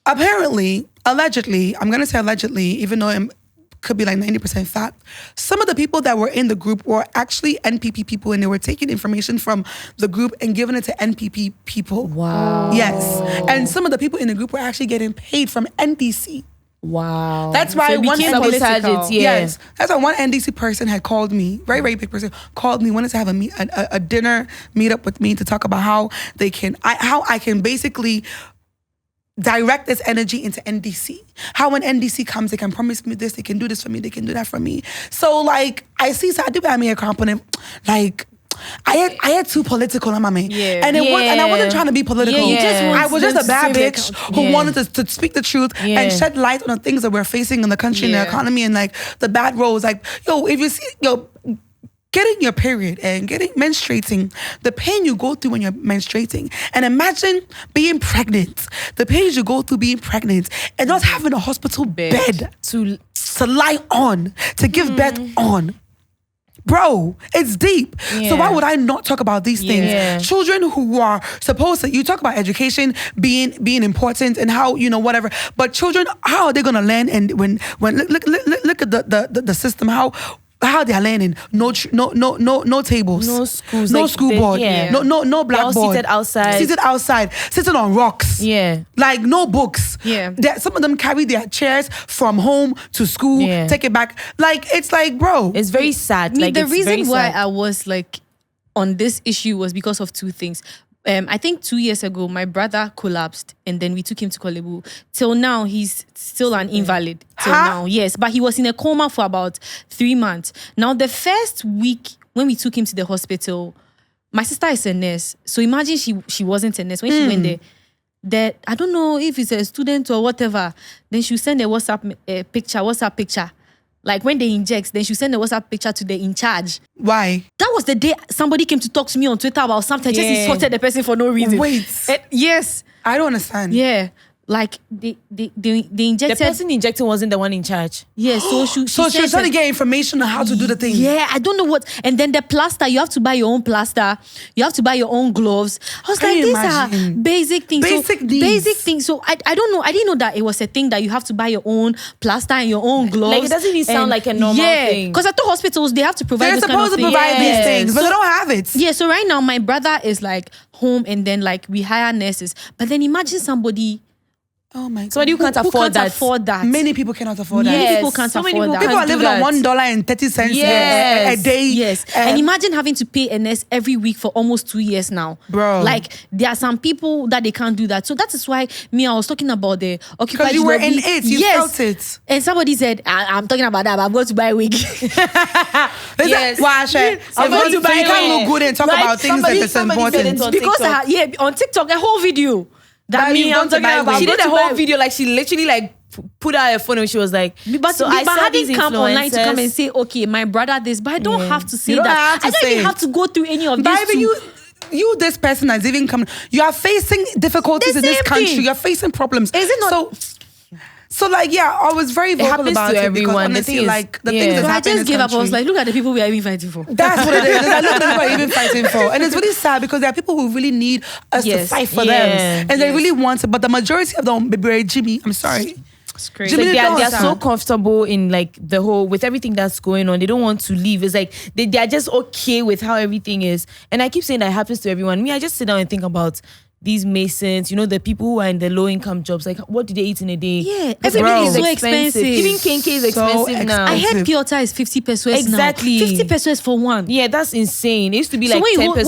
Apparently, allegedly, I'm gonna say allegedly, even though it could be like 90% fact. Some of the people that were in the group were actually NPP people, and they were taking information from the group and giving it to NPP people. Wow. Yes. And some of the people in the group were actually getting paid from NDC. Wow. That's why one NDC, yes, that's why one NDC person had called me, very, very big person, called me, wanted to have a dinner meetup with me to talk about how I can basically direct this energy into NDC. How when NDC comes, they can promise me this, they can do this for me, they can do that for me. So like, I see, so I do have me a component, like, I had too political on my man. Yeah. And I wasn't trying to be political. I was just a bad bitch who wanted to speak the truth and shed light on the things that we're facing in the country and the economy and like the bad roads. Like, if you see, getting your period and menstruating, the pain you go through when you're menstruating, and imagine being pregnant, the pain you go through being pregnant, and not having a hospital bed to lie on, to give birth on. Bro, it's deep. So why would I not talk about these things? Yeah. Children who are supposed to, you talk about education being important and how, whatever, but children, how are they gonna learn? And when look at the system, how they are learning, no tables, no schools, no like school board, no blackboard, seated outside, sitting on rocks, like no books, some of them carry their chairs from home to school, take it back, like it's like, bro, it's very sad. Like, the reason why I was like on this issue was because of two things. I think 2 years ago, my brother collapsed, and then we took him to Kolebu. Till now, he's still an invalid. Till now, yes. But he was in a coma for about 3 months. Now, the first week when we took him to the hospital, my sister is a nurse. So imagine she wasn't a nurse. When she went there, that I don't know if it's a student or whatever, then she'll send a WhatsApp picture. Like when they inject, then she send a WhatsApp picture to the in charge. Why? That was the day somebody came to talk to me on Twitter about something. I just insulted the person for no reason. Wait. Yes. I don't understand. Yeah. Like they injected. The person injecting wasn't the one in charge. Yeah, so she was trying to get information on how to do the thing. Yeah, I don't know what. And then the plaster, you have to buy your own plaster. You have to buy your own gloves. I was like, these are basic things. Basic things. So I don't know. I didn't know that it was a thing that you have to buy your own plaster and your own gloves. Like, it doesn't even sound like a normal thing. Because I thought hospitals, they have to provide They're those kind of supposed to provide these things, but they don't have it. Yeah, so right now my brother is like home, and then like we hire nurses. But then imagine somebody. Oh my God. Somebody who can't afford that. Many people cannot afford that. Many people can't afford that. People are living on $1.30 a day. Yes. And imagine having to pay a nurse every week for almost 2 years now. Bro. Like, there are some people that they can't do that. So that is why I was talking about the occupied. Because you were in it. You felt it. And somebody said, I'm talking about that, but I'm going to buy a wig. Yes. I'm going to buy you can't look good and talk about things that is important. Because on TikTok, a whole video. That me, I'm talking about. She did a whole video, like she literally like put out her phone and she was like, but I didn't come online to come and say, okay, my brother this, but I don't have to say that. I don't even have to go through any of this. But you, this person has even come. You are facing difficulties in this country. You're facing problems. Is it not? So like, I was very vocal about it because honestly, like the things that happen in this I just gave up. I was country. like, look at the people we are even fighting for. That's what it is. Look at the people we're even fighting for, and it's really sad because there are people who really need us to fight for them, and they really want it. But the majority of them, Jimmy, I'm sorry. It's crazy. Like they are so comfortable in like the whole, with everything that's going on. They don't want to leave. It's like they are just okay with how everything is. And I keep saying that happens to everyone. Me, I just sit down and think about these masons, the people who are in the low income jobs, like what do they eat in a day? Yeah, everything is so expensive. Even kenke is expensive now. I heard pure water is 50 pesos exactly. now. 50 pesos for one. Yeah, that's insane. It used to be like 10 pesos.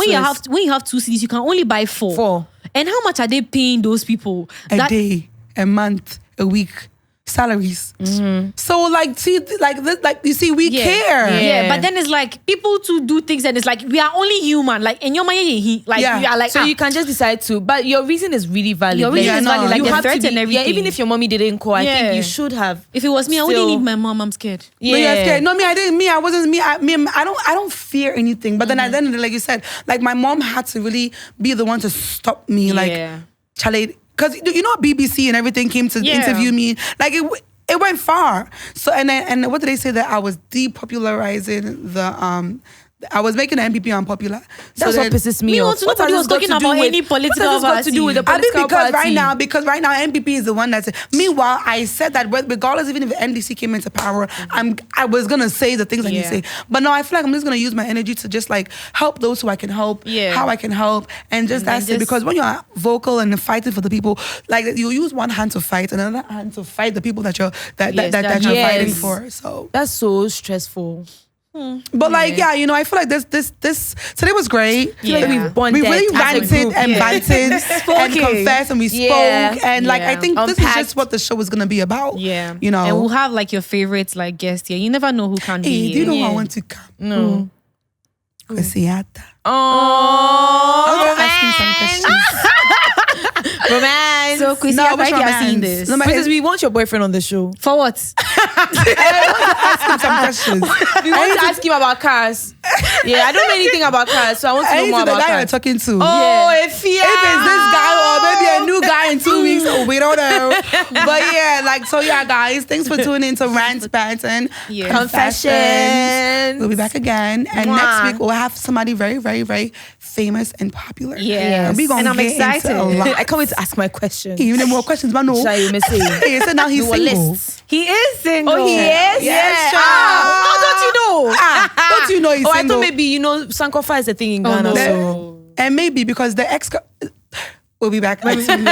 When you have 2 CDs, you can only buy 4. And how much are they paying those people? A day, a month, a week. Salaries. So like, see, like this, like you see, we care. Yeah, but then it's like people to do things, and it's like we are only human. Like in your mind, we are like. So you can just decide to, but your reason is really valid. Your reason is valid. Like you the have threat to and everything. Yeah, even if your mommy didn't call, I think you should have. If it was me, I wouldn't need my mom. I'm scared. Yeah, but you're scared. No, me, I didn't. Me, I wasn't. I don't fear anything. But then at the end of the day, like you said, like my mom had to really be the one to stop me. Like, Charlie, because BBC and everything came to interview me. Like it went far. So and what did they say, that I was depopularizing the I was making the MPP unpopular. That's what pisses me off. Nobody was talking about any political got to do with the political party? Because right now MPP is the one that's. Meanwhile, I said that regardless, even if the NDC came into power, I was gonna say the things I need to say. But no, I feel like I'm just gonna use my energy to just like help those who I can help, how I can help, and that's it. Because when you're vocal and fighting for the people, like you use one hand to fight and another hand to fight the people that you're fighting for. So that's so stressful. But like, I feel like this today was great. Yeah. We really ranted and banted and confessed and we spoke and like I think this is just what the show is gonna be about. Yeah, and we'll have like your favorites like guests here. You never know who can be here. Do you know who I want to come? No. Kwesiata. Oh, I'm gonna ask you some questions. Romance. So Kwesiata, if you are seeing this, because we want your boyfriend on the show. For what? Ask him some questions. We want to ask him about cars. Yeah, I don't know anything about cars, so I want to know more about the guy cars. you're talking to. Oh, Efia. If it's this guy or maybe a new guy in 2 weeks, we don't know. But guys, thanks for tuning in to Rants, Bants, and Confessions. We'll be back again, and next week we'll have somebody very, very, very famous and popular. Yes. And I'm excited. I can't wait to ask my questions. Even more questions, but no. He said now he's single. He is single. Oh, he is? Yes, sure. Don't you know? Don't you know he's single? I thought maybe, Sankofa is a thing in Ghana. No. And maybe because the ex... We'll be back next week.